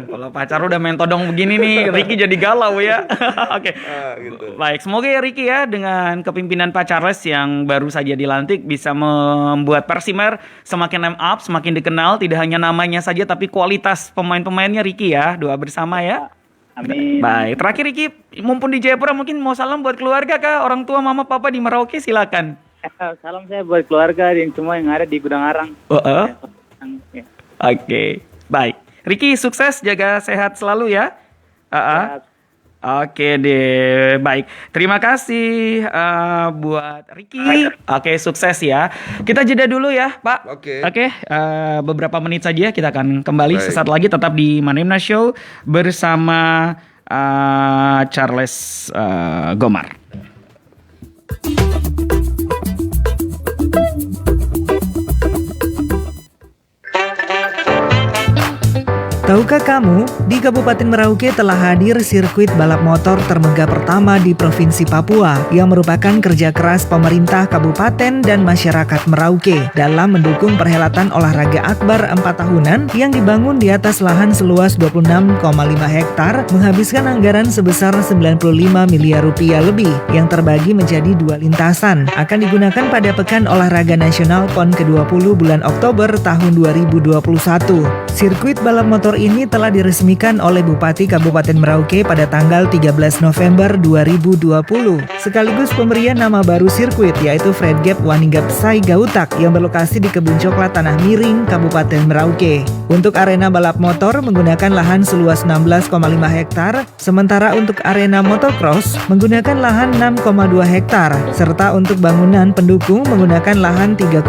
Kalau pacar udah main todong begini nih, Ricky jadi galau ya. Oke. Gitu. Baik, semoga ya Ricky ya dengan kepimpinan Pak Charles yang baru saja dilantik bisa membuat Persimer semakin name up, semakin dikenal, tidak hanya namanya saja tapi kualitas pemain-pemainnya Ricky ya. Doa bersama ya. Amin. Baik, terakhir Ricky, mumpun di Jayapura mungkin mau salam buat keluarga kah? Orang tua, mama, papa di Merauke silakan. Salam saya buat keluarga dan semua yang ada di Gudang Arang. Ya. Oke, baik. Ricky sukses, jaga sehat selalu ya. Oke deh, baik. Terima kasih buat Ricky. Oke, sukses ya. Kita jeda dulu ya, Pak. Oke. Beberapa menit saja kita akan kembali sesaat lagi tetap di Manemna Show bersama Charles Gomar. Tahukah kamu, di Kabupaten Merauke telah hadir sirkuit balap motor termegah pertama di Provinsi Papua yang merupakan kerja keras pemerintah kabupaten dan masyarakat Merauke dalam mendukung perhelatan olahraga akbar 4 tahunan yang dibangun di atas lahan seluas 26,5 hektar menghabiskan anggaran sebesar 95 miliar rupiah lebih yang terbagi menjadi 2 lintasan. Akan digunakan pada Pekan Olahraga Nasional PON ke-20 bulan Oktober tahun 2021. Sirkuit balap motor ini telah diresmikan oleh Bupati Kabupaten Merauke pada tanggal 13 November 2020. Sekaligus pemberian nama baru sirkuit yaitu Fredgap Wanigap Sai Gautak yang berlokasi di Kebun Coklat Tanah Miring, Kabupaten Merauke. Untuk arena balap motor menggunakan lahan seluas 16,5 hektar, sementara untuk arena motocross menggunakan lahan 6,2 hektar, serta untuk bangunan pendukung menggunakan lahan 3,8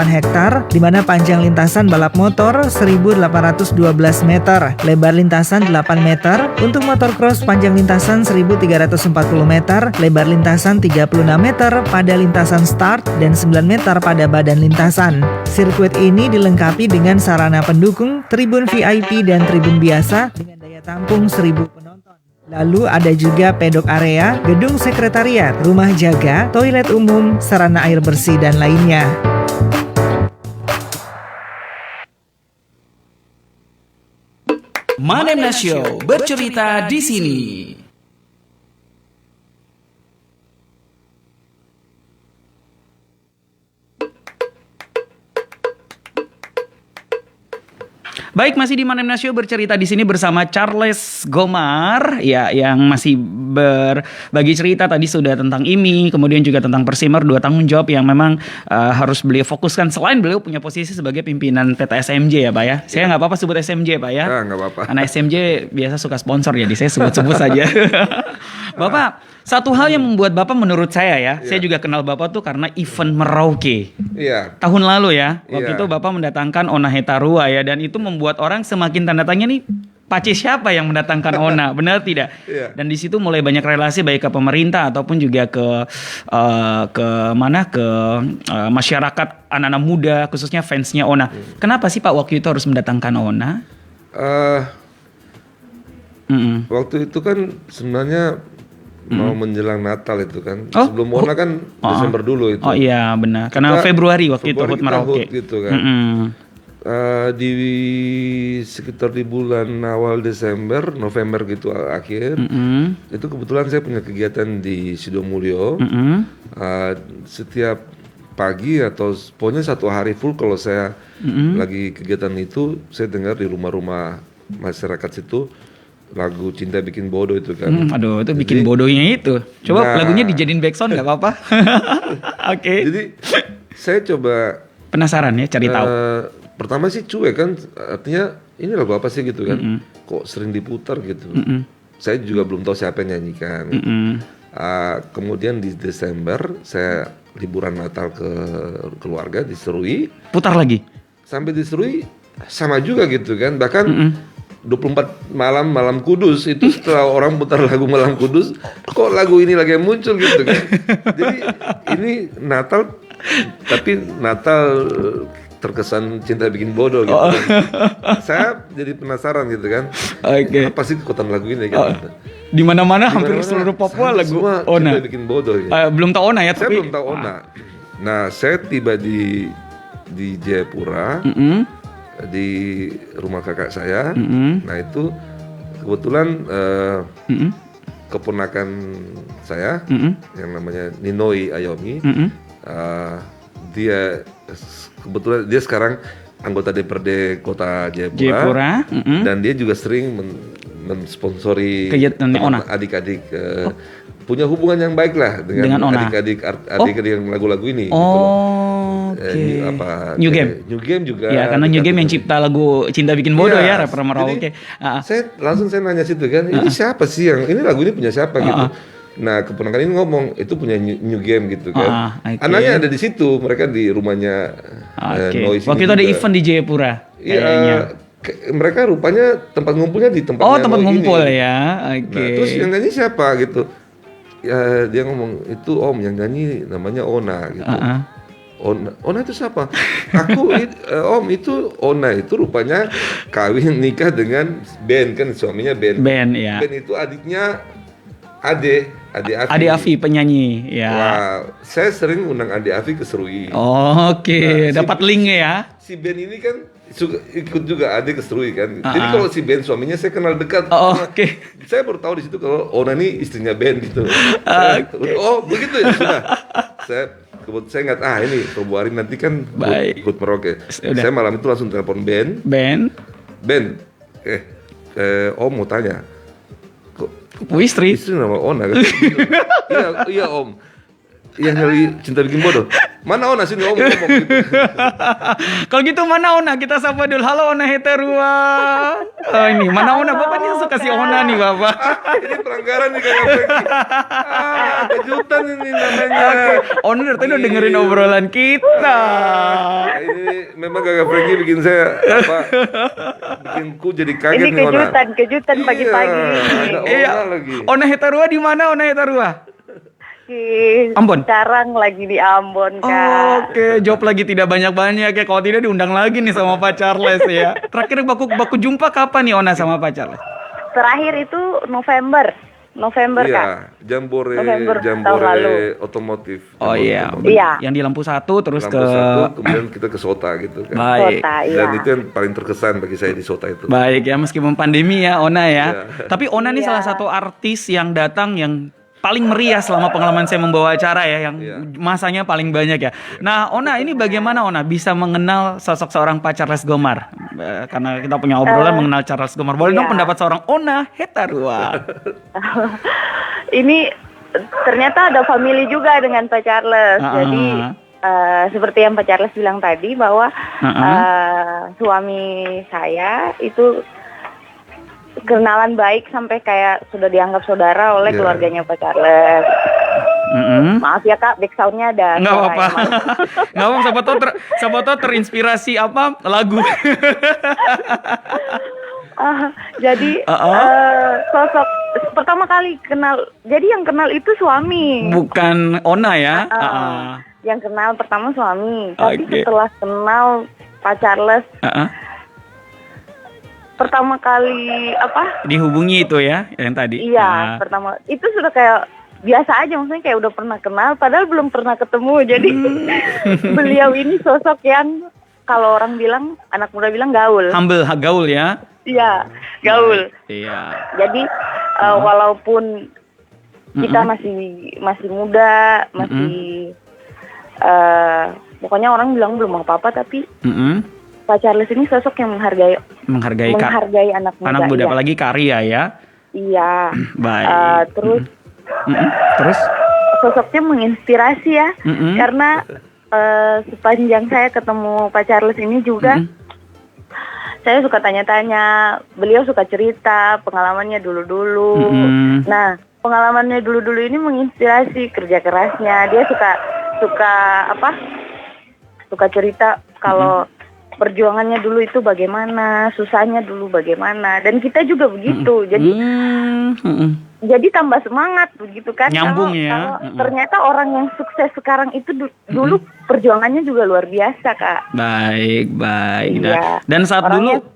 hektar, di mana panjang lintasan balap motor 1.812 meter, lebar lintasan 8 meter, untuk motocross panjang lintasan 1.340 meter, lebar lintasan 36 meter pada lintasan start dan 9 meter pada badan lintasan. Sirkuit ini dilengkapi dengan sarana pendukung, tribun VIP dan tribun biasa dengan daya tampung 1.000 penonton. Lalu ada juga pedok area, gedung sekretariat, rumah jaga, toilet umum, sarana air bersih dan lainnya. Manemna Show bercerita di sini. Baik, masih di Manemna Show bercerita di sini bersama Charles Gomar ya, yang masih berbagi cerita tadi sudah tentang IMI, kemudian juga tentang Persimer, 2 tanggung jawab yang memang harus beliau fokuskan selain beliau punya posisi sebagai pimpinan PT SMJ ya Pak ya. Saya nggak apa-apa sebut SMJ Pak ya. Nggak apa-apa. Karena SMJ biasa suka sponsor jadi saya sebut-sebut saja. Bapak, satu hal yang membuat Bapak menurut saya ya, saya juga kenal Bapak tuh karena event Merauke. Iya. Tahun lalu ya, waktu Iya. itu Bapak mendatangkan Ona Hetarua ya, dan itu membuat orang semakin tanda tanya nih, Pace siapa yang mendatangkan Ona, benar tidak? Iya. Dan di situ mulai banyak relasi baik ke pemerintah ataupun juga ke masyarakat anak-anak muda, khususnya fansnya Ona. Kenapa sih Pak waktu itu harus mendatangkan Ona? Waktu itu kan sebenarnya mau menjelang Natal itu kan. Oh. Sebelum Ona kan Desember dulu itu. Oh iya benar, karena Februari waktu itu HUT kita Merauke. HUT gitu kan. Di sekitar di bulan awal Desember, November gitu akhir, itu kebetulan saya punya kegiatan di Sidomulyo. Setiap pagi atau pokoknya 1 hari full kalau saya lagi kegiatan itu, saya dengar di rumah-rumah masyarakat situ lagu Cinta Bikin Bodoh itu kan. Aduh, itu bikin bodohnya itu. Coba Nah. lagunya dijadiin backsound nggak apa-apa. Oke. Jadi saya coba Penasaran ya, cari tahu. pertama sih cuek kan, artinya ini lagu apa sih gitu kan. Kok sering diputar gitu. Saya juga belum tahu siapa yang nyanyikan. Kemudian di Desember saya liburan Natal ke keluarga di Serui. Putar lagi. Sampai di Serui sama juga gitu kan. Bahkan 24 malam Kudus itu setelah orang putar lagu Malam Kudus, kok lagu ini lagi yang muncul gitu kan. Jadi ini Natal, tapi Natal terkesan Cinta Bikin Bodoh gitu. Saya jadi penasaran gitu kan. Oke. Apa sih kekuatan lagu ini gitu. Di mana-mana hampir Dimana-mana, seluruh Papua sama lagu semua Ona. Cinta Bikin Bodoh gitu. Belum tahu Ona ya, Saya tapi belum tahu Ona. Nah, saya tiba di Jayapura, di rumah kakak saya. Nah, itu kebetulan keponakan saya yang namanya Ninoi Ayomi. Dia kebetulan dia sekarang anggota DPRD Kota Jayapura. Dan dia juga sering mensponsori kegiatan Ona. Adik-adik punya hubungan yang baik lah dengan Ona. adik-adik yang lagu-lagu ini. Oke. New Game. New Game juga. Ya, karena New Game yang cipta lagu Cinta Bikin Bodoh ya, rapper Merauke. Saya nanya situ kan, ini siapa sih ini lagu ini punya siapa gitu. Nah, keponakan ini ngomong itu punya New Game gitu kan. Anaknya ada di situ, mereka di rumahnya Noise. Waktu itu ada event di Jayapura. Iya. Mereka rupanya tempat ngumpulnya di tempatnya tempat Noi ngumpul ini. ya. Oke. Nah, terus yang nyanyi siapa gitu? Ya, dia ngomong itu Om yang nyanyi namanya Ona gitu. Ona itu siapa? Om itu Ona itu rupanya kawin nikah dengan Ben kan, suaminya Ben. Ben ya. Ben itu adiknya Ade Afi penyanyi ya. Wah, saya sering undang Ade Afi ke Serui. Oke, dapat linknya ya. Si Ben ini kan ikut juga Ade ke Serui kan. Jadi kalau si Ben suaminya saya kenal dekat. Oke. Saya baru tahu di situ kalau Ona ini istrinya Ben gitu. Begitu ya sudah. Saya ingat ini Februari nanti kan Hut Merauke. Saya malam itu langsung telepon Ben. Om mau tanya. Istri nama Ona kan? iya Om. Yang dari Cinta Bikin Bodoh. Mana Ona sini Om ngomong gitu. Kalau gitu mana Ona? Kita sapa dulu. Halo Ona Heterua. Ini mana Ona? Bapak ini suka si Ona nih Bapak. Ini pelanggaran nih Kakak Franky. Kejutan ini namanya. Ona dari tadi udah dengerin obrolan kita. Ini memang Kakak Franky bikin saya bikinku jadi kaget nih Ona. Ini kejutan pagi-pagi. Ada Ona lagi. Ona Heterua di mana Ona Heterua? Di Ambon. Sekarang lagi di Ambon, Kak. Oke, jawab lagi tidak banyak-banyak ya. Kalau tidak diundang lagi nih sama Pak Charles ya. Terakhir baku jumpa kapan nih Ona sama Pak Charles? Terakhir itu November iya, Kak. Jambore tahun lalu. otomotif. Oh iya. Iya. Yang di lampu 1 terus Lampu satu, kemudian kita ke Sota gitu kan. Baik. Kota, Dan iya. itu yang paling terkesan bagi saya di Sota itu. Baik ya, meskipun pandemi ya Ona ya. Iya. Tapi Ona ini Iya. salah satu artis yang datang yang paling meriah selama pengalaman saya membawa acara ya, yang masanya paling banyak ya. Nah Ona, ini bagaimana Ona bisa mengenal sosok seorang Pak Charles Gomar? Karena kita punya obrolan mengenal Charles Gomar. Boleh dong pendapat seorang Ona Heterua? Ini ternyata ada family juga dengan Pak Charles. Jadi seperti yang Pak Charles bilang tadi bahwa suami saya itu kenalan baik sampai kayak sudah dianggap saudara oleh keluarganya Pak Charles. Maaf ya Kak, backsoundnya ada. Nggak apa-apa. Nggak apa-apa, siapa tahu terinspirasi apa lagu. Jadi sosok pertama kali kenal, jadi yang kenal itu suami. Bukan Ona ya? Yang kenal pertama suami. Tapi setelah kenal Pak Charles, pertama kali dihubungi itu ya yang tadi. Iya, pertama itu sudah kayak biasa aja, maksudnya kayak udah pernah kenal padahal belum pernah ketemu. Jadi beliau ini sosok yang kalau orang bilang, anak muda bilang gaul. Humble, gaul ya. Iya, gaul. Iya. Jadi walaupun kita masih muda, masih pokoknya orang bilang belum apa-apa, tapi Pak Charles ini sosok yang menghargai anak muda. Iya. Apalagi karya ya. Iya. Baik. Terus sosoknya menginspirasi ya, karena sepanjang saya ketemu Pak Charles ini juga, saya suka tanya-tanya, beliau suka cerita pengalamannya dulu-dulu. Nah, pengalamannya dulu-dulu ini menginspirasi kerja kerasnya. Dia suka cerita kalau perjuangannya dulu itu bagaimana, susahnya dulu bagaimana, dan kita juga begitu. Jadi tambah semangat begitu kan. Nyambung ya. Kalau ternyata orang yang sukses sekarang itu dulu perjuangannya juga luar biasa, Kak. Baik. Iya. Dan saat Orangnya dulu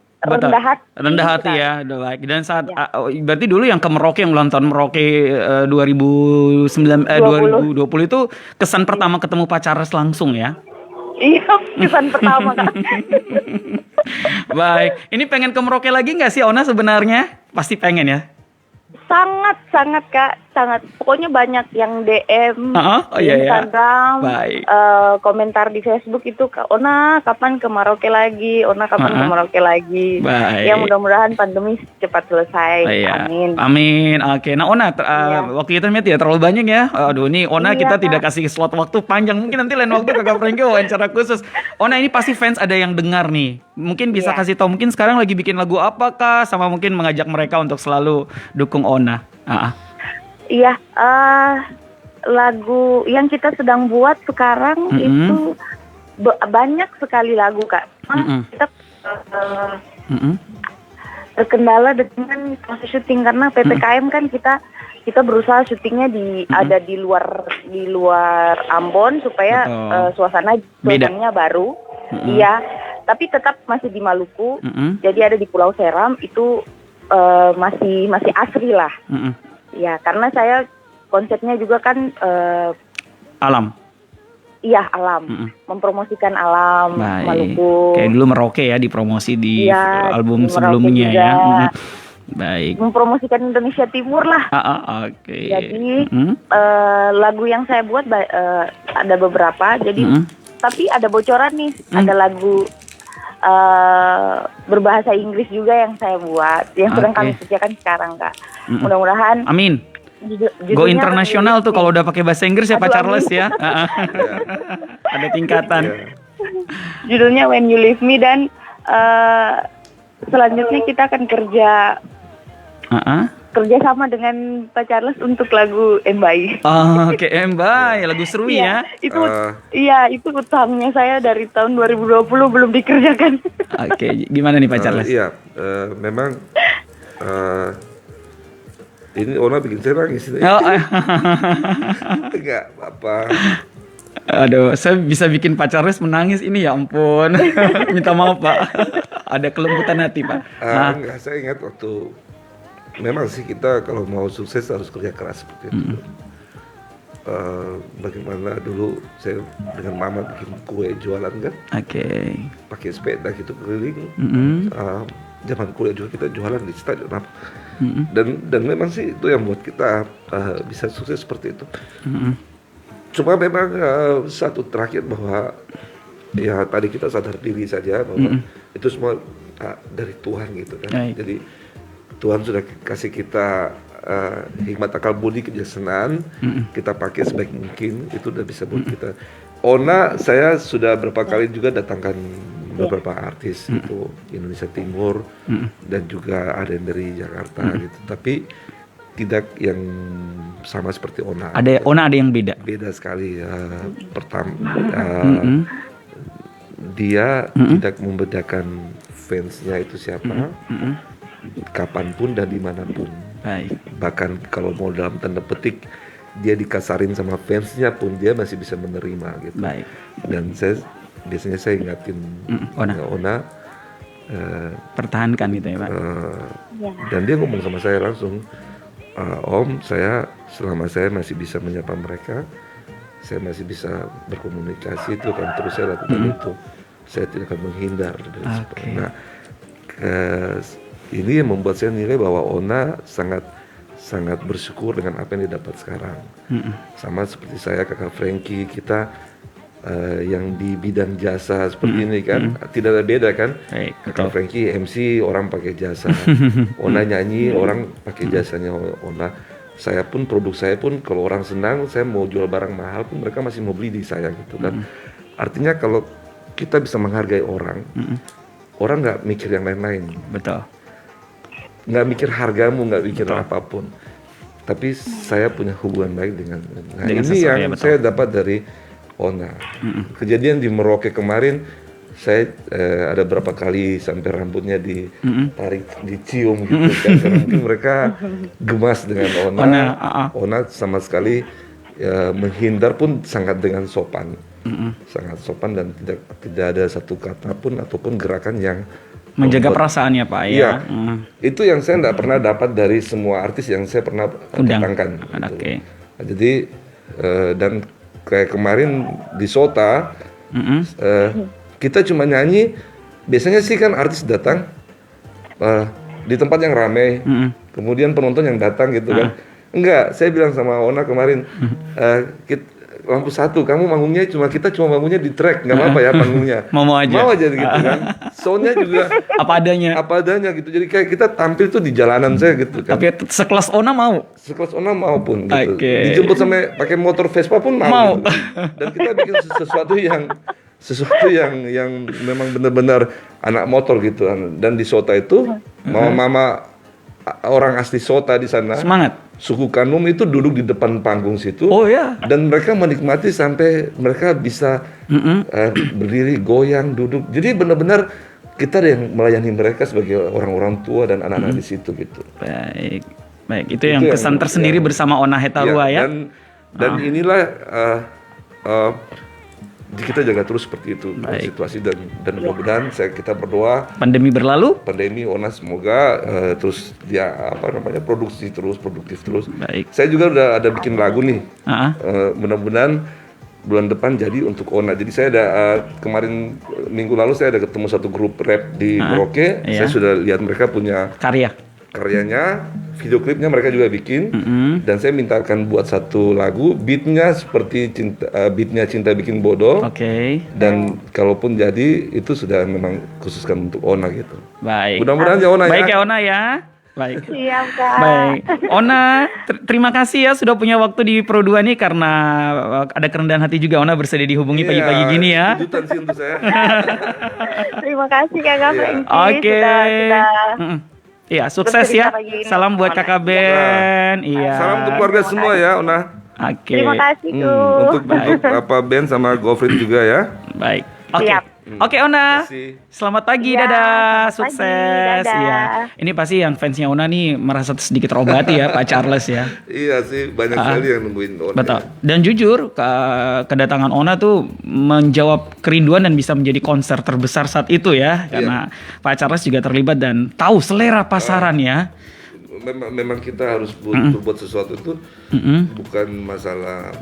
rendah hati kan. ya, baik. Dan saat berarti dulu yang ke Merauke, yang ulang tahun Merauke 2020 itu kesan pertama ketemu Pak Charles langsung ya. Iya, kesan pertama, Kak. Baik, ini pengen ke Merauke lagi nggak sih Ona sebenarnya? Pasti pengen ya. Sangat Kak, sangat. Pokoknya banyak yang DM di Instagram, komentar di Facebook itu, Ona kapan ke Merauke lagi, Ona kapan ke Merauke lagi. Baik. Ya mudah-mudahan pandemi cepat selesai. Amin. Oke, nah Ona, waktu kita tidak terlalu banyak ya. Aduh, ini Ona kita tidak kasih slot waktu panjang. Mungkin nanti lain waktu Kakak Franky wawancara khusus. Ona, ini pasti fans ada yang dengar nih. Mungkin bisa kasih tahu, mungkin sekarang lagi bikin lagu apakah, sama mungkin mengajak mereka untuk selalu dukung Ona. Iya, lagu yang kita sedang buat sekarang itu banyak sekali lagu, Kak. Kita terkendala dengan proses syuting karena PPKM kan kita berusaha syutingnya ada di luar Ambon supaya suasananya baru. Iya, tapi tetap masih di Maluku. Jadi ada di Pulau Seram itu masih asri lah. Ya, karena saya konsepnya juga kan alam. Iya, alam. Mempromosikan alam Maluku. Kayak dulu Merauke ya, dipromosi di album sebelumnya ya. Baik. Mempromosikan Indonesia Timur lah. Oke. Jadi lagu yang saya buat ada beberapa. Jadi tapi ada bocoran nih, ada lagu berbahasa Inggris juga yang saya buat, yang sedang kami kerjakan sekarang, Kak. Mudah-mudahan. Amin. Go internasional tuh kalau udah pakai bahasa Inggris ya Pak Charles ya. Ada tingkatan. Judulnya When You Leave Me, dan selanjutnya kita akan kerja sama dengan Pak Charles untuk lagu Embai. Oke, Embai, lagu seru ya. Itu utangnya saya dari tahun 2020 belum dikerjakan. Oke, gimana nih Pak Charles? Memang ini Ona bikin saya nangis. Enggak apa. Aduh, saya bisa bikin Pak Charles menangis ini, ya ampun. Minta maaf Pak. Ada kelembutan hati Pak. Enggak, saya ingat waktu memang sih kita kalau mau sukses harus kerja keras seperti itu. Bagaimana dulu saya dengan mama bikin kue jualan kan. Pakai sepeda gitu keliling. Zaman kuliah juga kita jualan di stadion apa. Dan memang sih itu yang buat kita bisa sukses seperti itu. Cuma memang satu terakhir bahwa ya tadi kita sadar diri saja bahwa itu semua dari Tuhan gitu kan. Jadi Tuhan sudah kasih kita hikmat akal budi kebijaksanaan, kita pakai sebaik mungkin, itu udah bisa buat kita. Ona, saya sudah berapa kali juga datangkan beberapa artis itu Indonesia Timur dan juga ada yang dari Jakarta gitu, tapi tidak yang sama seperti Ona. Ona ada yang beda. Beda sekali. Pertama, dia tidak membedakan fansnya itu siapa. Kapanpun dan dimanapun. Bahkan kalau mau dalam tanda petik dia dikasarin sama fansnya pun dia masih bisa menerima gitu. Dan biasanya saya ingatin Ona pertahankan gitu ya Pak. Dan dia ngomong sama saya langsung, Om, selama saya masih bisa menyapa mereka, saya masih bisa berkomunikasi, itu kan terus saya lakukan itu. Saya tidak akan menghindar dari seperti. Nah, ini yang membuat saya nilai bahwa Ona sangat bersyukur dengan apa yang didapat sekarang. Sama seperti saya, Kakak Franky, kita yang di bidang jasa seperti ini kan, tidak ada beda kan. Kakak Frankie MC orang pakai jasa, Ona nyanyi orang pakai jasanya Ona. Saya pun produk saya pun kalau orang senang, saya mau jual barang mahal pun mereka masih mau beli di saya gitu kan. Artinya kalau kita bisa menghargai orang, orang nggak mikir yang lain-lain. Betul. Nggak mikir hargamu, nggak mikir apapun. Tapi saya punya hubungan baik dengan ini yang saya dapat dari Ona. Kejadian di Merauke kemarin, saya ada berapa kali sampai rambutnya ditarik, dicium gitu kan. Karena mungkin mereka gemas dengan Ona. Ona sama sekali menghindar pun sangat dengan sopan. Sangat sopan dan tidak ada satu kata pun ataupun gerakan yang menjaga perasaannya Pak ya. Iya, itu yang saya tidak pernah dapat dari semua artis yang saya pernah datangkan. Gitu. Jadi dan kayak kemarin di Sota, kita cuma nyanyi. Biasanya sih kan artis datang di tempat yang ramai, kemudian penonton yang datang gitu kan. Enggak, saya bilang sama Ona kemarin, lampu satu, kamu manggungnya kita cuma manggungnya di track, nggak apa-apa ya panggungnya. Mau aja gitu kan. Soundnya juga apa adanya gitu. Jadi kayak kita tampil tuh di jalanan saya gitu kan. Tapi sekelas Ona mau pun gitu. Dijemput sampai pakai motor Vespa pun mau. Gitu. Dan kita bikin sesuatu yang memang benar-benar anak motor gitu. Dan di Sota itu mama orang asli Sota di sana. Semangat. Suku Kanum itu duduk di depan panggung situ. Oh ya. Dan mereka menikmati sampai mereka bisa berdiri, goyang, duduk. Jadi benar-benar kita yang melayani mereka sebagai orang-orang tua dan anak-anak di situ gitu. Baik. Itu yang kesan tersendiri bersama Ona Hetalua ya. Dan inilah kita jaga terus seperti itu situasi dan mudah-mudahan kita berdoa pandemi berlalu, Ona semoga terus dia produktif terus. Baik. Saya juga udah ada bikin lagu nih, mudah-mudahan bulan depan jadi untuk Ona. Jadi saya ada kemarin minggu lalu saya ada ketemu satu grup rap di Merauke. Saya sudah lihat mereka punya karyanya, video klipnya mereka juga bikin, dan saya mintakan buat satu lagu, beatnya seperti beatnya Cinta Bikin Bodoh, dan kalaupun jadi itu sudah memang khususkan untuk Ona gitu. Baik. Mudah-mudahan ya Ona ya. Baik ya Ona ya. Baik. Siap Kak. Baik. Ona, terima kasih ya sudah punya waktu di Pro 2 nih karena ada kerendahan hati juga Ona bersedia dihubungi pagi-pagi gini ya. Kejutan sih untuk saya. Terima kasih Kakak Frankie. Oke. Iya, sukses ya. Salam buat Kakak Ben. Iya. Salam untuk keluarga semua ya, Ona. Oke. Terima kasih untuk Ben sama Gofrid juga ya. Baik. Oke Ona. Selamat pagi, dadah. Sukses. Iya. Ini pasti yang fansnya Ona nih merasa sedikit terobati ya, Pak Charles ya. Iya sih, banyak sekali yang nungguin Ona. Betul. Dan jujur, kedatangan Ona tuh menjawab kerinduan dan bisa menjadi konser terbesar saat itu ya, karena Pak Charles juga terlibat dan tahu selera pasaran ya. Memang kita harus berbuat sesuatu itu bukan masalah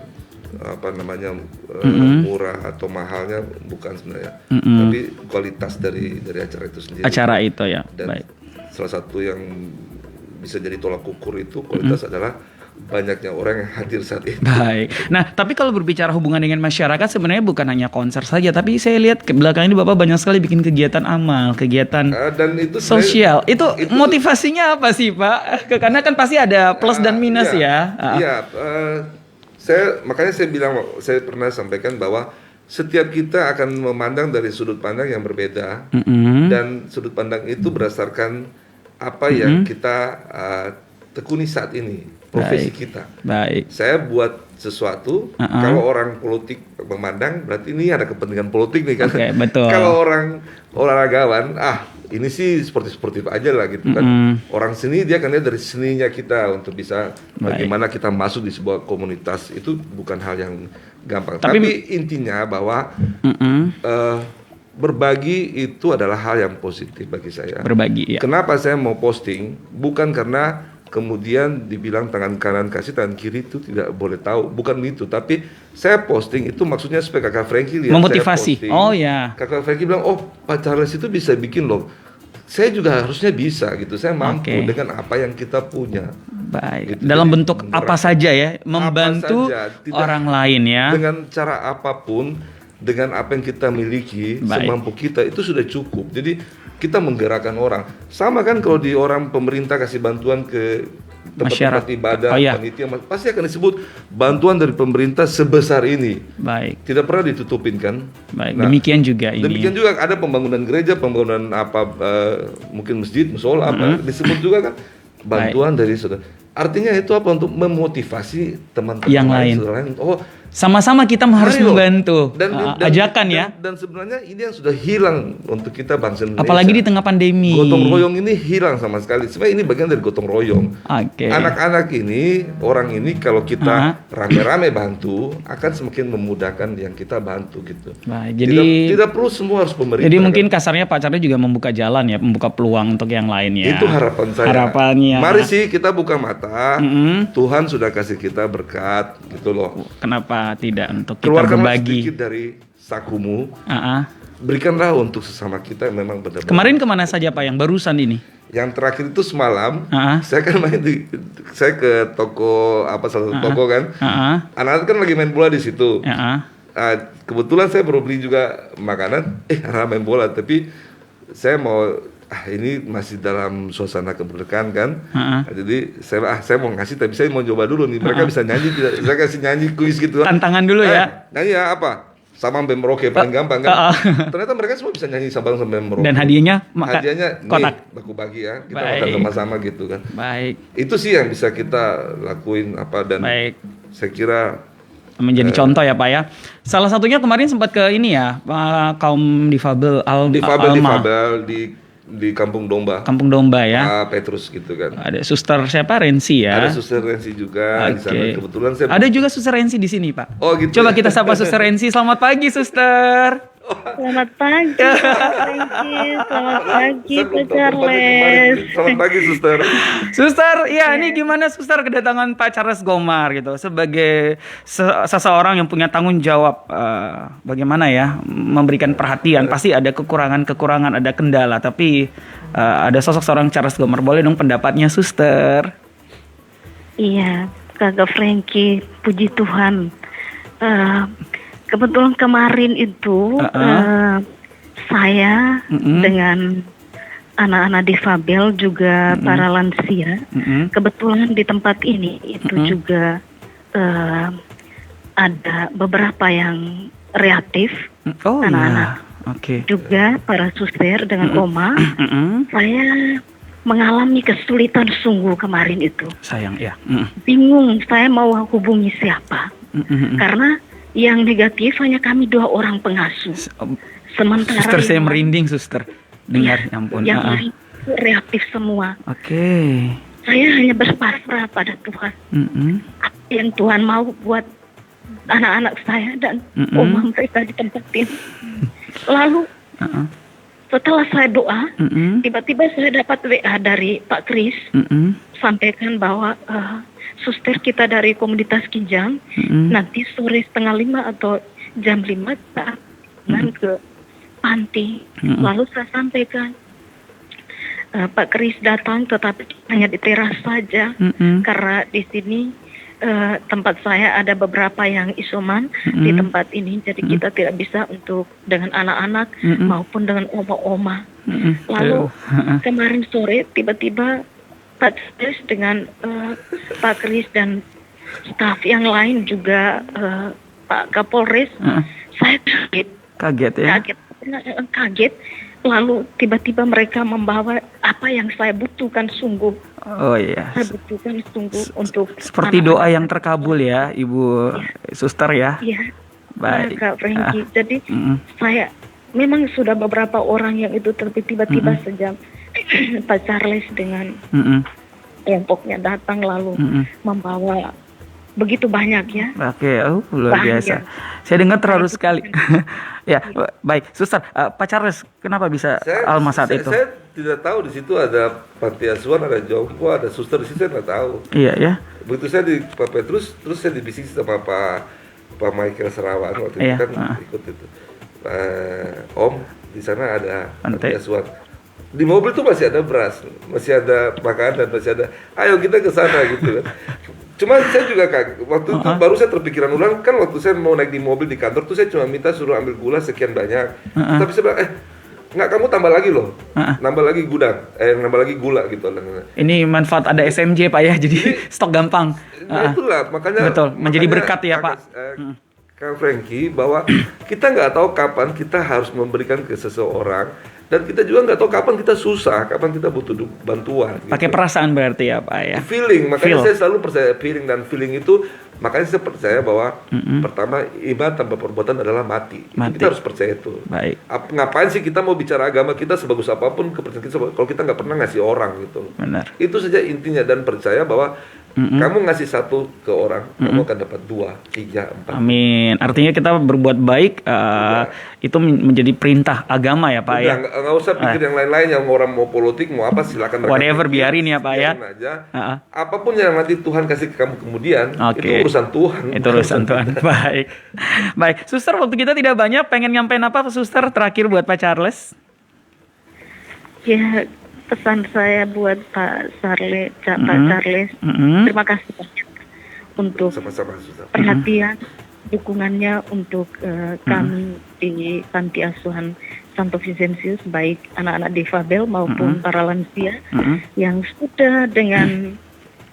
murah atau mahalnya, bukan sebenarnya, tapi kualitas dari acara itu sendiri. Acara itu ya. Dan salah satu yang bisa jadi tolak ukur itu kualitas adalah banyaknya orang yang hadir saat itu. Baik. Nah, tapi kalau berbicara hubungan dengan masyarakat sebenarnya bukan hanya konser saja, tapi saya lihat ke belakang ini Bapak banyak sekali bikin kegiatan amal, kegiatan dan itu sosial. Itu motivasinya apa sih, Pak? Karena kan pasti ada plus dan minus ya. Iya. Makanya saya pernah sampaikan bahwa setiap kita akan memandang dari sudut pandang yang berbeda, dan sudut pandang itu berdasarkan apa yang kita tekuni saat ini, profesi kita. Baik. Saya buat sesuatu, kalau orang politik memandang berarti ini ada kepentingan politik nih kan. Betul. Kalau orang olahragawan, ini sih sportif aja lah gitu kan. Orang seni dia kan lihat dari seninya kita untuk bisa bagaimana kita masuk di sebuah komunitas, itu bukan hal yang gampang. Tapi intinya bahwa berbagi itu adalah hal yang positif bagi saya. Berbagi ya. Kenapa saya mau posting? Bukan karena kemudian dibilang tangan kanan kasih, tangan kiri itu tidak boleh tahu, bukan itu. Tapi saya posting itu maksudnya supaya Kakak Frankie lihat memotivasi. Saya posting. Oh ya. Kakak Frankie bilang, Pak Charles itu bisa bikin loh. Saya juga harusnya bisa gitu. Saya mampu dengan apa yang kita punya. Baik. Gitu. Dalam bentuk apa saja ya, membantu orang lain ya. Dengan cara apapun. dengan apa yang kita miliki, Baik. semampu kita itu sudah cukup. Jadi kita menggerakkan orang. Sama kan kalau di orang pemerintah kasih bantuan ke tempat-tempat Masyarakat. ibadah, Oh, iya. panitia, pasti akan disebut bantuan dari pemerintah sebesar ini. Baik. Tidak pernah ditutupin kan? Baik. Nah, Demikian juga ini. demikian juga ada pembangunan gereja, pembangunan apa mungkin masjid, musola apa disebut juga kan bantuan dari saudara. Artinya itu apa untuk memotivasi teman-teman Yang lain. saudara lain. Oh, Sama-sama kita harus mari loh. membantu. Dan Ajakan ya. Dan sebenarnya ini yang sudah hilang untuk kita bangsa Indonesia. Apalagi di tengah pandemi. Gotong royong ini hilang sama sekali. Sebenarnya ini bagian dari gotong royong. Oke. Anak-anak ini, orang ini kalau kita rame-rame bantu akan semakin memudahkan yang kita bantu gitu. Baik, jadi tidak perlu semua harus pemerintah. Jadi mungkin kan? kasarnya Pak Charles juga membuka jalan ya, membuka peluang untuk yang lainnya. Itu harapan saya. Harapannya. Mari sih kita buka mata. Tuhan sudah kasih kita berkat gitu loh. Kenapa tidak untuk kita Keluarkanlah berbagi? sedikit dari sakumu. Ah. Berikanlah untuk sesama kita yang memang benar-benar. Kemarin kemana saja Pak yang barusan ini? Yang terakhir itu semalam, Ah. saya kan saya ke toko salah satu toko kan. Anak-anak kan lagi main bola di situ. Kebetulan saya baru beli juga makanan. Anak main bola, tapi saya mau ini masih dalam suasana kemerdekaan kan. Jadi saya mau ngasih, tapi saya mau coba dulu nih. Mereka bisa nyanyi tidak? Saya kasih nyanyi kuis gitu. Tantangan dulu ya. Nyanyi ya apa? Sabang Bem Merauke paling gampang kan. Ternyata mereka semua bisa nyanyi Sabang Bem Merauke. Dan hadiahnya kotak. Nih, aku bagi ya. Kita makan sama-sama gitu kan. Baik. Itu sih yang bisa kita lakuin dan saya kira menjadi contoh ya Pak ya. Salah satunya kemarin sempat ke ini ya, kaum difabel difabel di Kampung Domba. Kampung Domba ya. Petrus gitu kan. Ada suster siapa Rensi ya. Ada suster Rensi juga di sana. Kebetulan saya ada juga suster Rensi di sini Pak. Oh gitu. Coba kita sapa suster Rensi. Selamat pagi suster. Selamat pagi, selamat pagi, Pak Charles. Selamat pagi, suster. Suster, ya ini gimana suster kedatangan Pak Charles Gomar gitu sebagai seseorang yang punya tanggung jawab bagaimana ya memberikan perhatian. Pasti ada kekurangan, ada kendala, tapi ada sosok seorang Charles Gomar. Boleh dong pendapatnya suster? Iya, Kakak Frankie, puji Tuhan. Kebetulan kemarin itu saya dengan anak-anak difabel juga para lansia, kebetulan di tempat ini itu juga ada beberapa yang reaktif, anak-anak, juga para suster dengan oma. Saya mengalami kesulitan sungguh kemarin itu. Sayang ya. Bingung saya mau hubungi siapa, karena yang negatif hanya kami 2 orang pengasuh. Sementara suster saya merinding suster. Dengar, ya ampun. Yang lain reaktif semua. Oke. Saya hanya berpasrah pada Tuhan. Apa yang Tuhan mau buat anak-anak saya dan oma mereka di tempat ini. Lalu setelah saya doa, tiba-tiba saya dapat WA dari Pak Kris, sampaikan bahwa suster kita dari komunitas Kijang nanti sore 4:30 atau jam 5 kita ke panti. Lalu saya sampaikan Pak Kris datang, tetapi hanya di teras saja karena di sini tempat saya ada beberapa yang isoman di tempat ini, jadi kita tidak bisa untuk dengan anak-anak maupun dengan oma-oma. Lalu kemarin sore tiba-tiba Pak Kris dengan Pak Kris dan staf yang lain juga Pak Kapolres, saya kaget. Lalu tiba-tiba mereka membawa apa yang saya butuhkan sungguh. Oh iya. Saya butuhkan sungguh untuk seperti doa yang terkabul ya, Ibu Suster ya. Iya. Baik. Kak Frankie. Jadi saya memang sudah beberapa orang yang itu tiba-tiba saja Pak Charles dengan kelompoknya datang lalu membawa begitu banyak ya. Oke, luar biasa. Saya dengar terharu sekali. Ya, baik, Suster. Pak Charles, kenapa bisa alma saat itu? Saya tidak tahu di situ ada panti asuhan, ada jompo, ada suster di situ, saya tidak tahu. Iya ya. Begitu saya di Pak Petrus, terus saya dibisik sama Pak Michael Serawan waktu itu kan ikut itu. Om, di sana ada panti asuhan. Di mobil tuh masih ada beras, masih ada makanan, masih ada. Ayo kita ke sana gitu kan. Cuma saya juga waktu itu baru saya terpikiran ulang, kan waktu saya mau naik di mobil di kantor tuh saya cuma minta suruh ambil gula sekian banyak. Tapi saya bilang, nggak, kamu tambah lagi loh, nambah lagi nambah lagi gula gitu. Ini manfaat ada SMJ Pak ya, jadi stok gampang. Nah itulah, makanya menjadi berkat ya Pak. Kak Frankie, bahwa kita nggak tahu kapan kita harus memberikan ke seseorang, dan kita juga nggak tahu kapan kita susah, kapan kita butuh bantuan. Pakai perasaan berarti ya Pak ya. Feeling, makanya saya selalu percaya feeling, dan feeling itu makanya saya percaya bahwa pertama iman tanpa perbuatan adalah mati. Kita harus percaya itu. Baik. Ngapain sih kita mau bicara agama kita sebagus apapun kepercayaan kita kalau kita nggak pernah ngasih orang gitu. Benar. Itu saja intinya, dan percaya bahwa kamu ngasih satu ke orang, kamu akan dapat 2, 3, 4. Amin. Artinya kita berbuat baik itu menjadi perintah agama ya Pak ya. Nggak usah pikir yang lain-lain, yang orang mau politik mau apa silakan. Whatever, biarin ya Pak ya. Aja. Apapun yang nanti Tuhan kasih ke kamu kemudian, itu urusan Tuhan. Itu urusan Tuhan. Baik. Baik, Suster, waktu kita tidak banyak, pengen nyampein apa Suster terakhir buat Pak Charles? Ya, pesan saya buat Pak Charles, terima kasih banyak untuk perhatian, dukungannya untuk kami di Panti Asuhan Santo Vincentius, baik anak-anak difabel maupun para lansia yang sudah dengan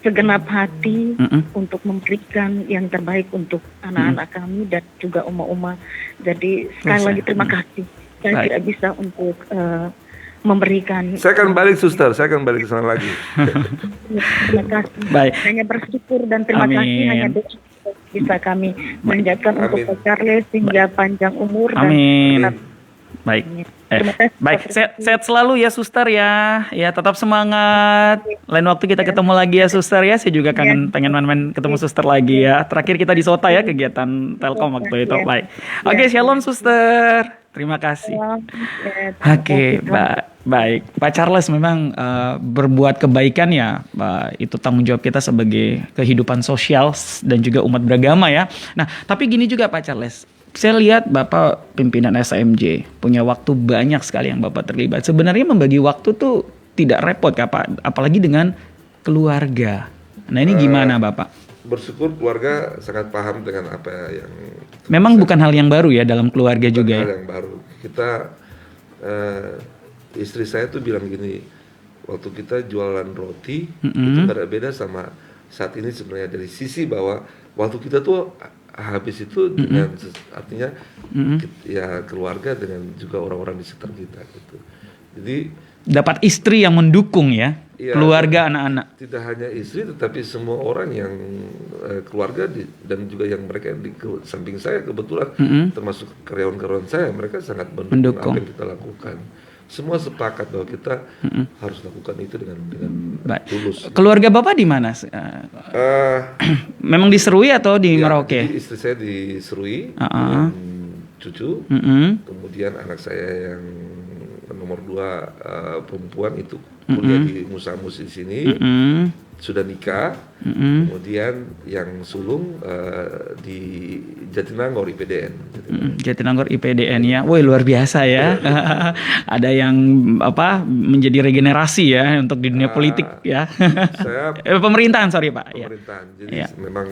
segenap hati untuk memberikan yang terbaik untuk anak-anak kami dan juga oma-oma. Jadi sekali lagi terima kasih. Saya tidak bisa untuk memberikan. Saya akan balik Suster, saya akan balik ke sana lagi. Terima kasih. Baik. Hanya bersyukur dan terima kasih, hanya doa bisa kami manjatkan untuk Pak Charles hingga panjang umur. Amin. Dan baik. Baik, sehat selalu ya Suster ya. Ya, tetap semangat. Lain waktu kita ketemu lagi ya Suster ya. Saya juga pengen main-main ketemu Suster lagi ya. Terakhir kita di Sota ya, kegiatan Telkom waktu itu. Baik. Oke, shalom Suster. Terima kasih. Oke, baik. Pak Charles memang berbuat kebaikan ya. Itu tanggung jawab kita sebagai kehidupan sosial dan juga umat beragama ya. Nah, tapi gini juga Pak Charles. Saya lihat Bapak pimpinan SMJ punya waktu banyak sekali yang Bapak terlibat. Sebenarnya membagi waktu tuh tidak repot Pak, apalagi dengan keluarga. Nah, ini gimana Bapak? Bersyukur keluarga sangat paham dengan apa yang memang bukan hal yang baru ya dalam keluarga juga ya. Hal yang baru. Kita istri saya tuh bilang gini, waktu kita jualan roti itu nggak ada beda sama saat ini sebenarnya, dari sisi bahwa waktu kita tuh habis itu dengan artinya ya keluarga dengan juga orang-orang di sekitar kita gitu. Jadi dapat istri yang mendukung ya, keluarga anak-anak. Tidak hanya istri tetapi semua orang yang keluarga dan juga yang mereka di samping saya kebetulan termasuk karyawan-karyawan saya, mereka sangat mendukung apa yang kita lakukan. Semua sepakat bahwa kita harus lakukan itu dengan tulus. Keluarga Bapak di mana? Memang di Serui atau di Merauke? Istri saya di Serui dengan cucu, kemudian anak saya yang nomor 2 perempuan itu kuliah di Musamus di sini, sudah nikah, kemudian yang sulung di Jatinangor IPDN. Jatinangor IPDN ya, woi luar biasa ya. Ada yang menjadi regenerasi ya untuk di dunia politik ya. Saya pemerintahan Pak. Pemerintahan, jadi memang.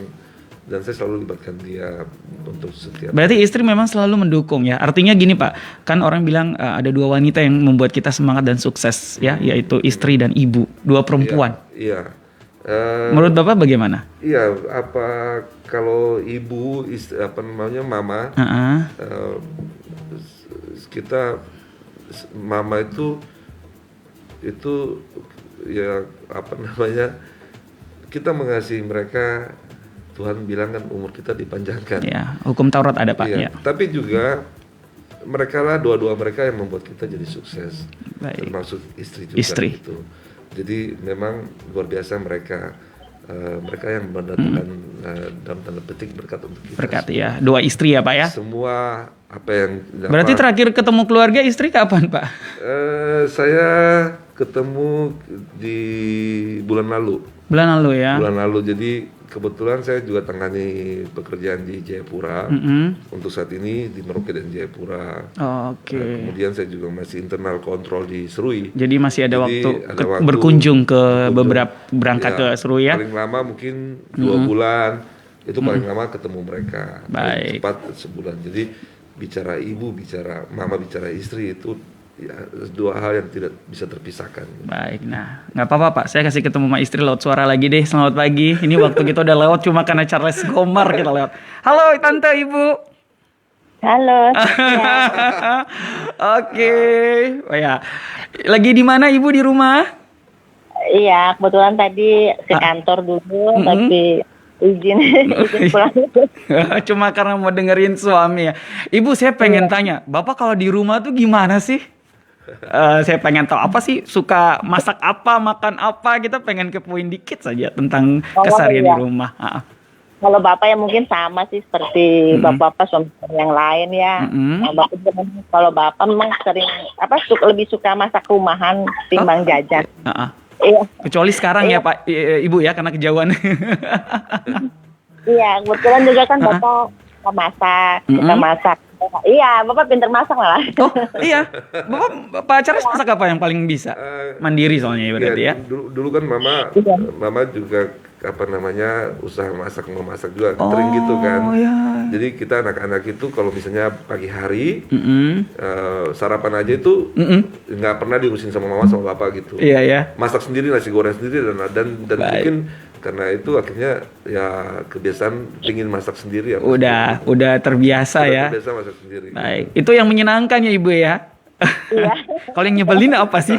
Dan saya selalu libatkan dia untuk setiap. Berarti istri memang selalu mendukung ya. Artinya gini Pak, kan orang bilang ada 2 wanita yang membuat kita semangat dan sukses ya, yaitu istri dan ibu, 2 perempuan. Iya. Menurut Bapak bagaimana? Iya, kalau ibu, mama, kita mama itu ya kita mengasihi mereka. Tuhan bilang kan umur kita dipanjangkan. Ya, hukum Taurat ada Pak. Ya. Tapi juga mereka lah, dua-dua mereka yang membuat kita jadi sukses. Baik. Termasuk istri juga. Gitu. Jadi memang luar biasa mereka yang mendatangkan dalam tanda petik berkat untuk kita. Berkat ya, 2 istri ya Pak ya. Semua apa yang. Berarti terakhir ketemu keluarga istri kapan Pak? Saya ketemu di bulan lalu. Bulan lalu ya. Bulan lalu. Jadi kebetulan saya juga tangani pekerjaan di Jayapura. Untuk saat ini di Merauke dan Jayapura. Oke. Kemudian saya juga masih internal kontrol di Serui. Jadi masih ada Jadi waktu berkunjung ke beberapa berangkat ke Serui ya. Paling lama mungkin 2 bulan. Itu paling lama ketemu mereka. Baik. Cepat sebulan. Jadi bicara ibu, bicara mama, bicara istri itu ya, 2 hal yang tidak bisa terpisahkan. Baik, nah nggak apa-apa Pak, saya kasih ketemu sama istri lewat suara lagi deh. Selamat pagi, ini waktu kita udah lewat cuma karena Charles Gomar kita lewat. Halo Tante, Ibu. Halo. Oke, oh ya, lagi di mana Ibu, di rumah? Iya, kebetulan tadi ke kantor dulu, tapi izin pulang. Cuma karena mau dengerin suami ya. Ibu, saya pengen tanya, Bapak kalau di rumah tuh gimana sih? Saya pengen tahu apa sih, suka masak apa, makan apa, kita pengen kepoin dikit saja tentang keseharian di rumah. Kalau Bapak ya mungkin sama sih seperti Bapak suami yang lain ya. Kalau Bapak memang sering lebih suka masak rumahan timbang jajan. Iya. Kecuali sekarang ya Pak, Ibu ya, karena kejauhan. Iya, kebetulan juga kan Bapak masak, kita masak. Iya, Bapak pintar masak malah. Oh iya, Pak Charles masak apa yang paling bisa? Mandiri soalnya berarti ya. Dulu kan mama juga usaha memasak juga, catering gitu kan. Iya. Jadi kita anak-anak itu kalau misalnya pagi hari sarapan aja itu nggak pernah diurusin sama mama sama bapak gitu. Iya ya. Masak sendiri, nasi goreng sendiri dan mungkin karena itu akhirnya ya kebiasaan pingin masak sendiri ya. Udah terbiasa ya. Terbiasa masak sendiri. Baik, itu yang menyenangkan ya Ibu ya. Iya. Kalau yang nyebelin apa sih?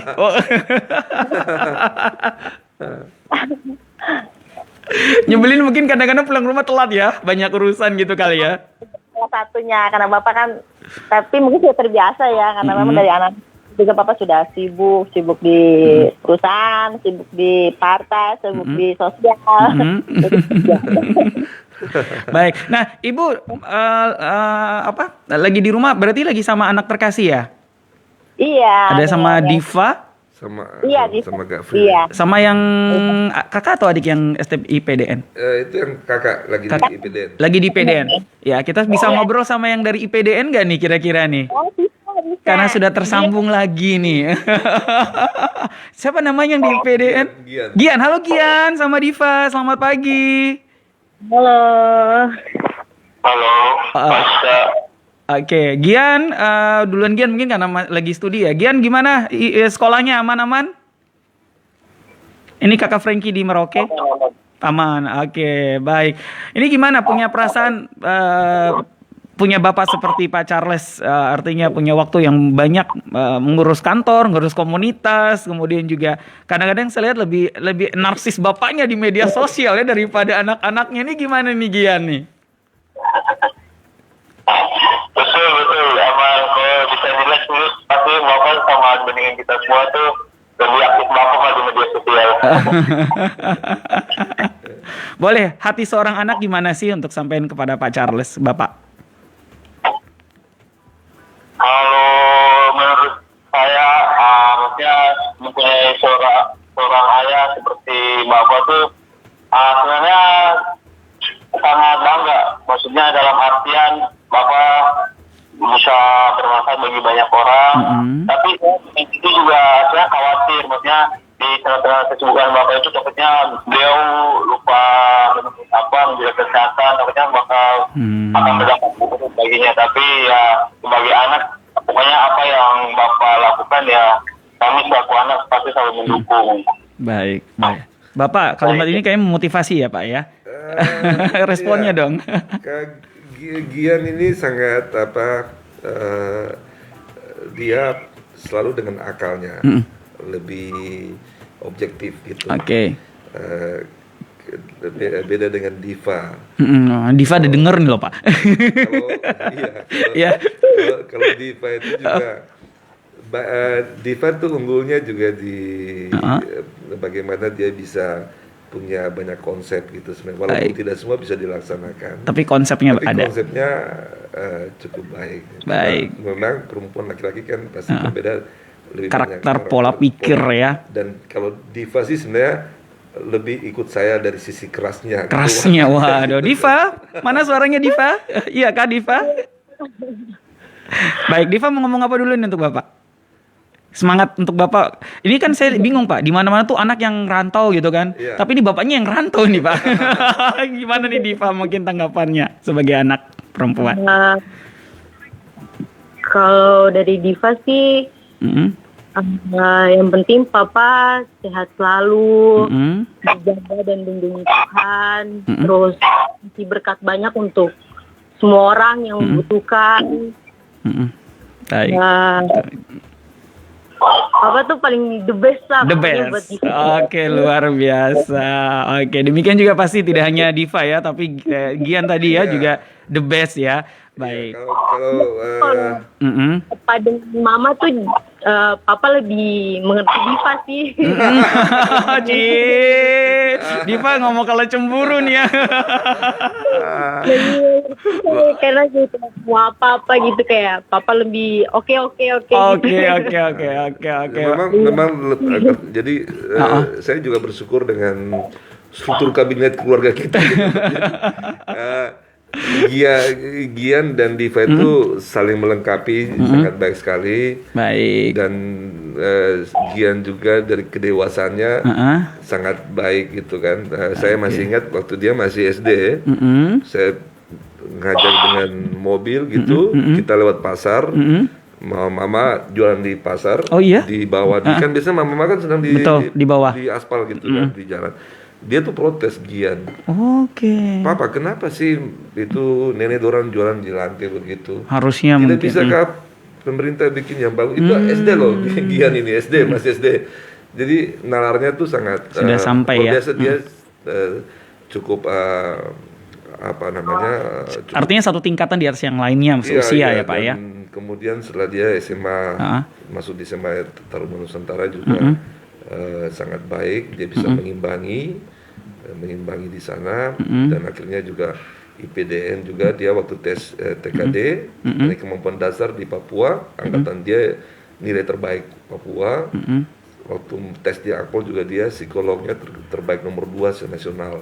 Nyebelin mungkin kadang-kadang pulang rumah telat ya, banyak urusan gitu kali ya. Salah satunya karena Bapak kan, tapi mungkin sudah terbiasa ya, karena memang dari anak juga Bapak sudah sibuk di perusahaan, sibuk di partai, sibuk di sosial. Baik, nah Ibu lagi di rumah berarti lagi sama anak terkasih ya? Iya. Ada sama Diva? Sama Gafri. Iya. Sama yang kakak atau adik yang IPDN? Itu yang kakak lagi di IPDN. Lagi di IPDN. Ya, kita bisa ngobrol sama yang dari IPDN nggak nih kira-kira nih? Bisa. Karena sudah tersambung lagi nih. Siapa namanya yang di IPDN? Gian. Halo Gian, sama Diva. Selamat pagi. Halo. Oke, Gian, duluan Gian mungkin karena lagi studi ya. Gian gimana sekolahnya, aman-aman? Ini kakak Frankie di Merauke? Aman, oke, baik. Ini gimana punya perasaan, punya bapak seperti Pak Charles, artinya punya waktu yang banyak mengurus kantor, mengurus komunitas, kemudian juga kadang-kadang saya lihat lebih narsis bapaknya di media sosial ya daripada anak-anaknya. Ini gimana nih Gian nih? Betul. Emang kalau bisa dilihat dulu, pasti Bapak sama dengan kita semua tuh lebih aktif Bapak di media sosial. Boleh, hati seorang anak gimana sih untuk sampaikan kepada Pak Charles, Bapak? Kalau menurut saya, maksudnya mempunyai seorang ayah seperti Bapak tuh sebenarnya sangat bangga. Maksudnya dalam artian Bapak bisa bermanfaat bagi banyak orang, tapi itu juga saya khawatir, maksudnya di tengah-tengah kesibukan Bapak itu takutnya beliau lupa menjaga kesehatan, takutnya bakal akan berdampak buruk baginya. Tapi ya sebagai anak, pokoknya apa yang Bapak lakukan ya kami selaku anak pasti selalu mendukung. Baik. Bapak, kalimat ini kayaknya memotivasi ya Pak ya? Responnya dong. Gian ini sangat dia selalu dengan akalnya lebih objektif gitu. Oke. Beda dengan Diva. Diva ada denger nih loh Pak. Kalau Diva itu juga Diva tuh unggulnya juga di bagaimana dia bisa punya banyak konsep gitu sebenarnya, walaupun tidak semua bisa dilaksanakan. Tapi konsepnya ada. Konsepnya cukup baik. Baik. Memang perempuan laki-laki kan pasti berbeda karakter pola pikir ya. Dan kalau Diva sih sebenarnya lebih ikut saya dari sisi kerasnya. Kerasnya, waduh. Diva, mana suaranya Diva? Iya Kak Diva? Baik, Diva mau ngomong apa dulu nih untuk Bapak? Semangat untuk Bapak. Ini kan saya bingung Pak, di mana-mana tuh anak yang rantau gitu kan. Iya. Tapi ini bapaknya yang rantau nih Pak. Gimana nih Diva mungkin tanggapannya sebagai anak perempuan? Kalau dari Diva sih, yang penting Papa sehat selalu, dijaga dan lindungi Tuhan, terus kasih berkat banyak untuk semua orang yang membutuhkan. Baik. Papa tuh paling the best lah. The buat best. Diva. Oke, luar biasa. Oke, demikian juga pasti tidak hanya Diva ya, tapi Gian tadi ya juga the best ya. Baik. Kalau pada Mama tuh Papa lebih mengerti Diva sih. Diva ngomong kalau cemburu nih ya. Karena gitu mau apa-apa gitu kayak Papa lebih oke. Memang jadi saya juga bersyukur dengan struktur kabinet keluarga kita. Gian dan Diva itu saling melengkapi, sangat baik sekali. Baik. Dan Gian juga dari kedewasannya sangat baik gitu kan. Saya masih ingat waktu dia masih SD, saya ngajak dengan mobil gitu, kita lewat pasar. Mama jualan di pasar, di bawah. Kan biasanya mama kan sedang di bawah, di aspal gitu kan, di jalan. Dia tuh protes Gian. Oke. Papa, kenapa sih itu nenek dorang jualan di lantai begitu? Harusnya tidak mungkin. bisa kah pemerintah bikin yang bagus? Itu SD loh, Gian ini SD, masih SD. Jadi nalarnya tuh sangat sudah sampai ya. Biasa dia cukup apa namanya? Artinya satu tingkatan di atas yang lainnya seusia ya Pak ya. Kemudian setelah dia SMA masuk di SMA Taruna Nusantara juga sangat baik, dia bisa mengimbangi di sana dan akhirnya juga IPDN juga dia waktu tes TKD nilai kemampuan dasar di Papua, angkatan dia nilai terbaik Papua. Waktu tes di Akpol juga dia psikolognya terbaik nomor 2 senasional.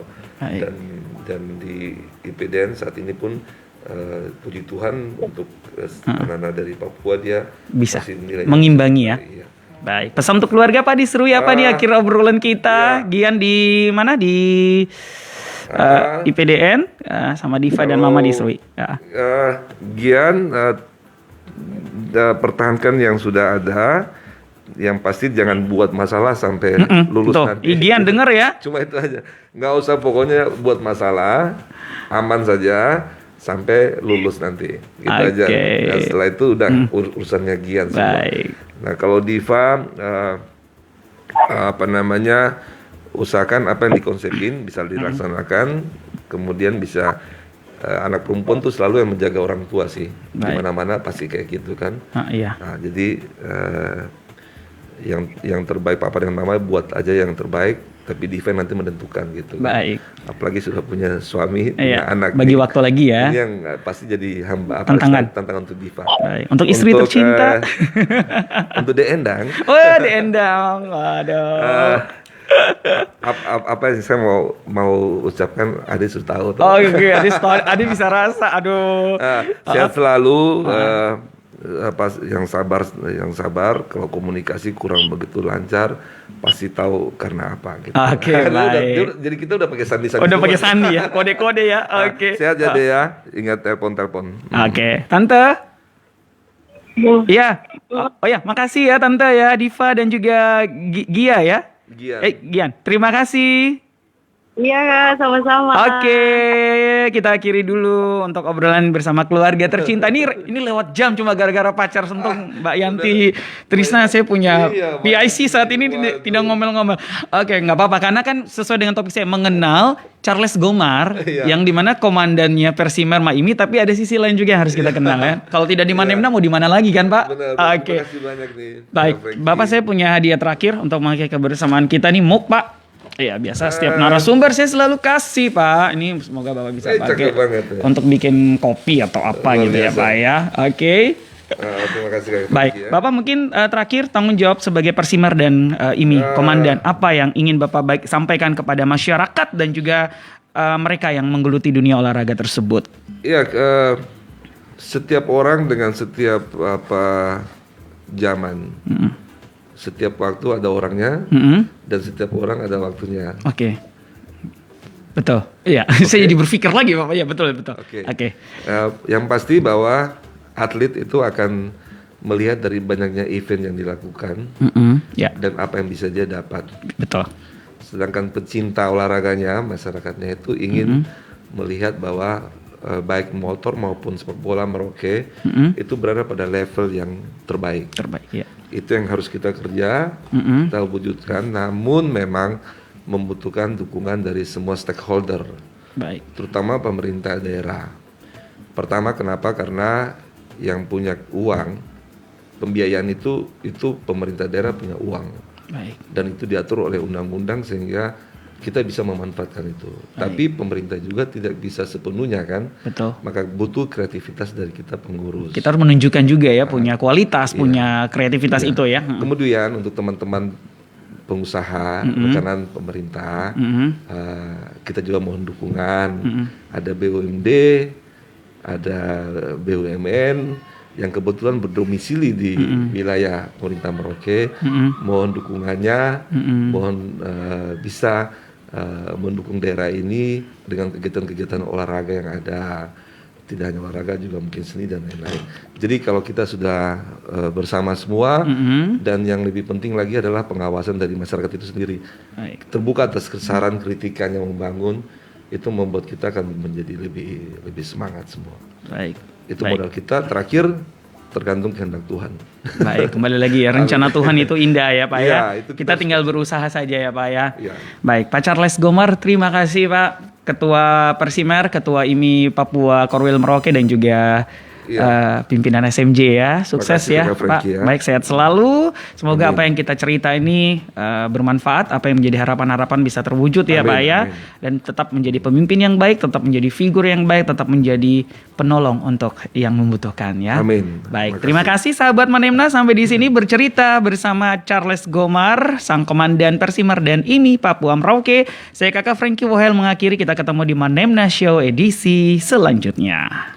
Dan di IPDN saat ini pun puji Tuhan untuk anak-anak dari Papua dia bisa masih mengimbangi ya. Iya. Baik, pesan untuk keluarga Pak diseru ya Pak di akhir obrolan kita. Gian di mana di IPDN sama Diva dan Mama diseru. Gian pertahankan yang sudah ada. Yang pasti jangan buat masalah sampai lulus nanti. Gian denger ya. Cuma itu aja. Nggak usah pokoknya buat masalah, aman saja sampai lulus nanti. Gitu aja. Dan setelah itu udah urusannya Gian semua. Nah kalau Diva usahakan apa yang dikonsepin bisa dilaksanakan, kemudian bisa anak perempuan tuh selalu yang menjaga orang tua sih. Di mana-mana pasti kayak gitu kan. Nah, jadi yang terbaik Papa dengan Mama buat aja yang terbaik, tapi Diva nanti menentukan gitu. Baik. Apalagi sudah punya suami, punya anak. Bagi waktu lagi ya. Ini yang pasti jadi tantangan untuk Diva. Baik. Untuk istri tercinta. Untuk Deendang. Deendang. Waduh. Apa yang saya mau ucapkan, Ade sudah tahu. Ade bisa rasa. Aduh. Sehat selalu. Yang sabar kalau komunikasi kurang begitu lancar pasti tahu karena apa gitu. Baik. Jadi kita udah pakai sandi. Udah pakai sandi ya, kode-kode ya. Sehat ya deh ya. Ingat telepon. Tante. Iya. Makasih ya Tante ya, Diva dan juga Gia ya. Gian. Terima kasih. Iya, sama-sama. Kita akhiri dulu untuk obrolan bersama keluarga tercinta. Ini lewat jam cuma gara-gara pacar sentuh Mbak Yanti Trisna. Saya punya PIC saat ini tidak ngomel-ngomel. Nggak apa-apa karena kan sesuai dengan topik saya mengenal Charles Gomar yang dimana komandannya Persimer Maimi, tapi ada sisi lain juga yang harus kita kenal ya. Kalau tidak di Manemna mau di mana lagi kan Pak? Terima kasih banyak nih. Baik, Bapak saya punya hadiah terakhir untuk mengakhiri kebersamaan kita nih, muk Pak. Iya, biasa setiap narasumber saya selalu kasih Pak. Ini semoga Bapak bisa pakai untuk bikin kopi atau apa gitu ya Pak ya. Terima kasih Kak. Baik, ya. Bapak mungkin terakhir tanggung jawab sebagai Persimer dan IMI Komandan, apa yang ingin Bapak sampaikan kepada masyarakat dan juga mereka yang menggeluti dunia olahraga tersebut? Iya, setiap orang dengan setiap zaman, setiap waktu ada orangnya, dan setiap orang ada waktunya. Oke. Betul. Iya, saya jadi berpikir lagi Bapak. Ya, betul. Oke. Yang pasti bahwa atlet itu akan melihat dari banyaknya event yang dilakukan, dan apa yang bisa dia dapat. Betul. Sedangkan pecinta olahraganya, masyarakatnya itu ingin melihat bahwa baik motor maupun sepak bola Merauke itu berada pada level yang terbaik. Ya. Itu yang harus kita kerja, kita wujudkan. Namun memang membutuhkan dukungan dari semua stakeholder, terutama pemerintah daerah. Pertama, kenapa? Karena yang punya uang, pembiayaan itu pemerintah daerah punya uang, dan itu diatur oleh undang-undang sehingga kita bisa memanfaatkan itu. Tapi pemerintah juga tidak bisa sepenuhnya kan. Betul. Maka butuh kreativitas dari kita pengurus. Kita harus menunjukkan juga ya punya kualitas, punya kreativitas itu ya. Kemudian untuk teman-teman pengusaha, rekanan pemerintah, kita juga mohon dukungan. Ada BUMD, ada BUMN yang kebetulan berdomisili di wilayah pemerintah Merauke. Mohon dukungannya, mohon bisa mendukung daerah ini dengan kegiatan-kegiatan olahraga yang ada. Tidak hanya olahraga, juga mungkin seni dan lain-lain. Jadi kalau kita sudah bersama semua, dan yang lebih penting lagi adalah pengawasan dari masyarakat itu sendiri. Terbuka atas saran, kritikan yang membangun, itu membuat kita akan menjadi lebih semangat semua. Itu modal kita. Terakhir, tergantung kehendak Tuhan. Baik, kembali lagi ya, rencana Tuhan itu indah ya Pak ya. Itu kita tinggal berusaha saja ya Pak ya. Ya. Baik, Pak Charles Gomar, terima kasih Pak, Ketua Persimer, Ketua IMI Papua Korwil Merauke, dan juga pimpinan SMJ ya. Sukses ya Pak. Baik, sehat selalu. Semoga apa yang kita cerita ini bermanfaat, apa yang menjadi harapan-harapan bisa terwujud ya Pak ya. Dan tetap menjadi pemimpin yang baik, tetap menjadi figur yang baik, tetap menjadi penolong untuk yang membutuhkan ya. Baik, terima kasih sahabat Manemna, sampai di sini bercerita bersama Charles Gomar, sang Komandan Persimer dan IMI Papua Merauke. Saya Kakak Frankie Wohel mengakhiri, kita ketemu di Manemna Show edisi selanjutnya.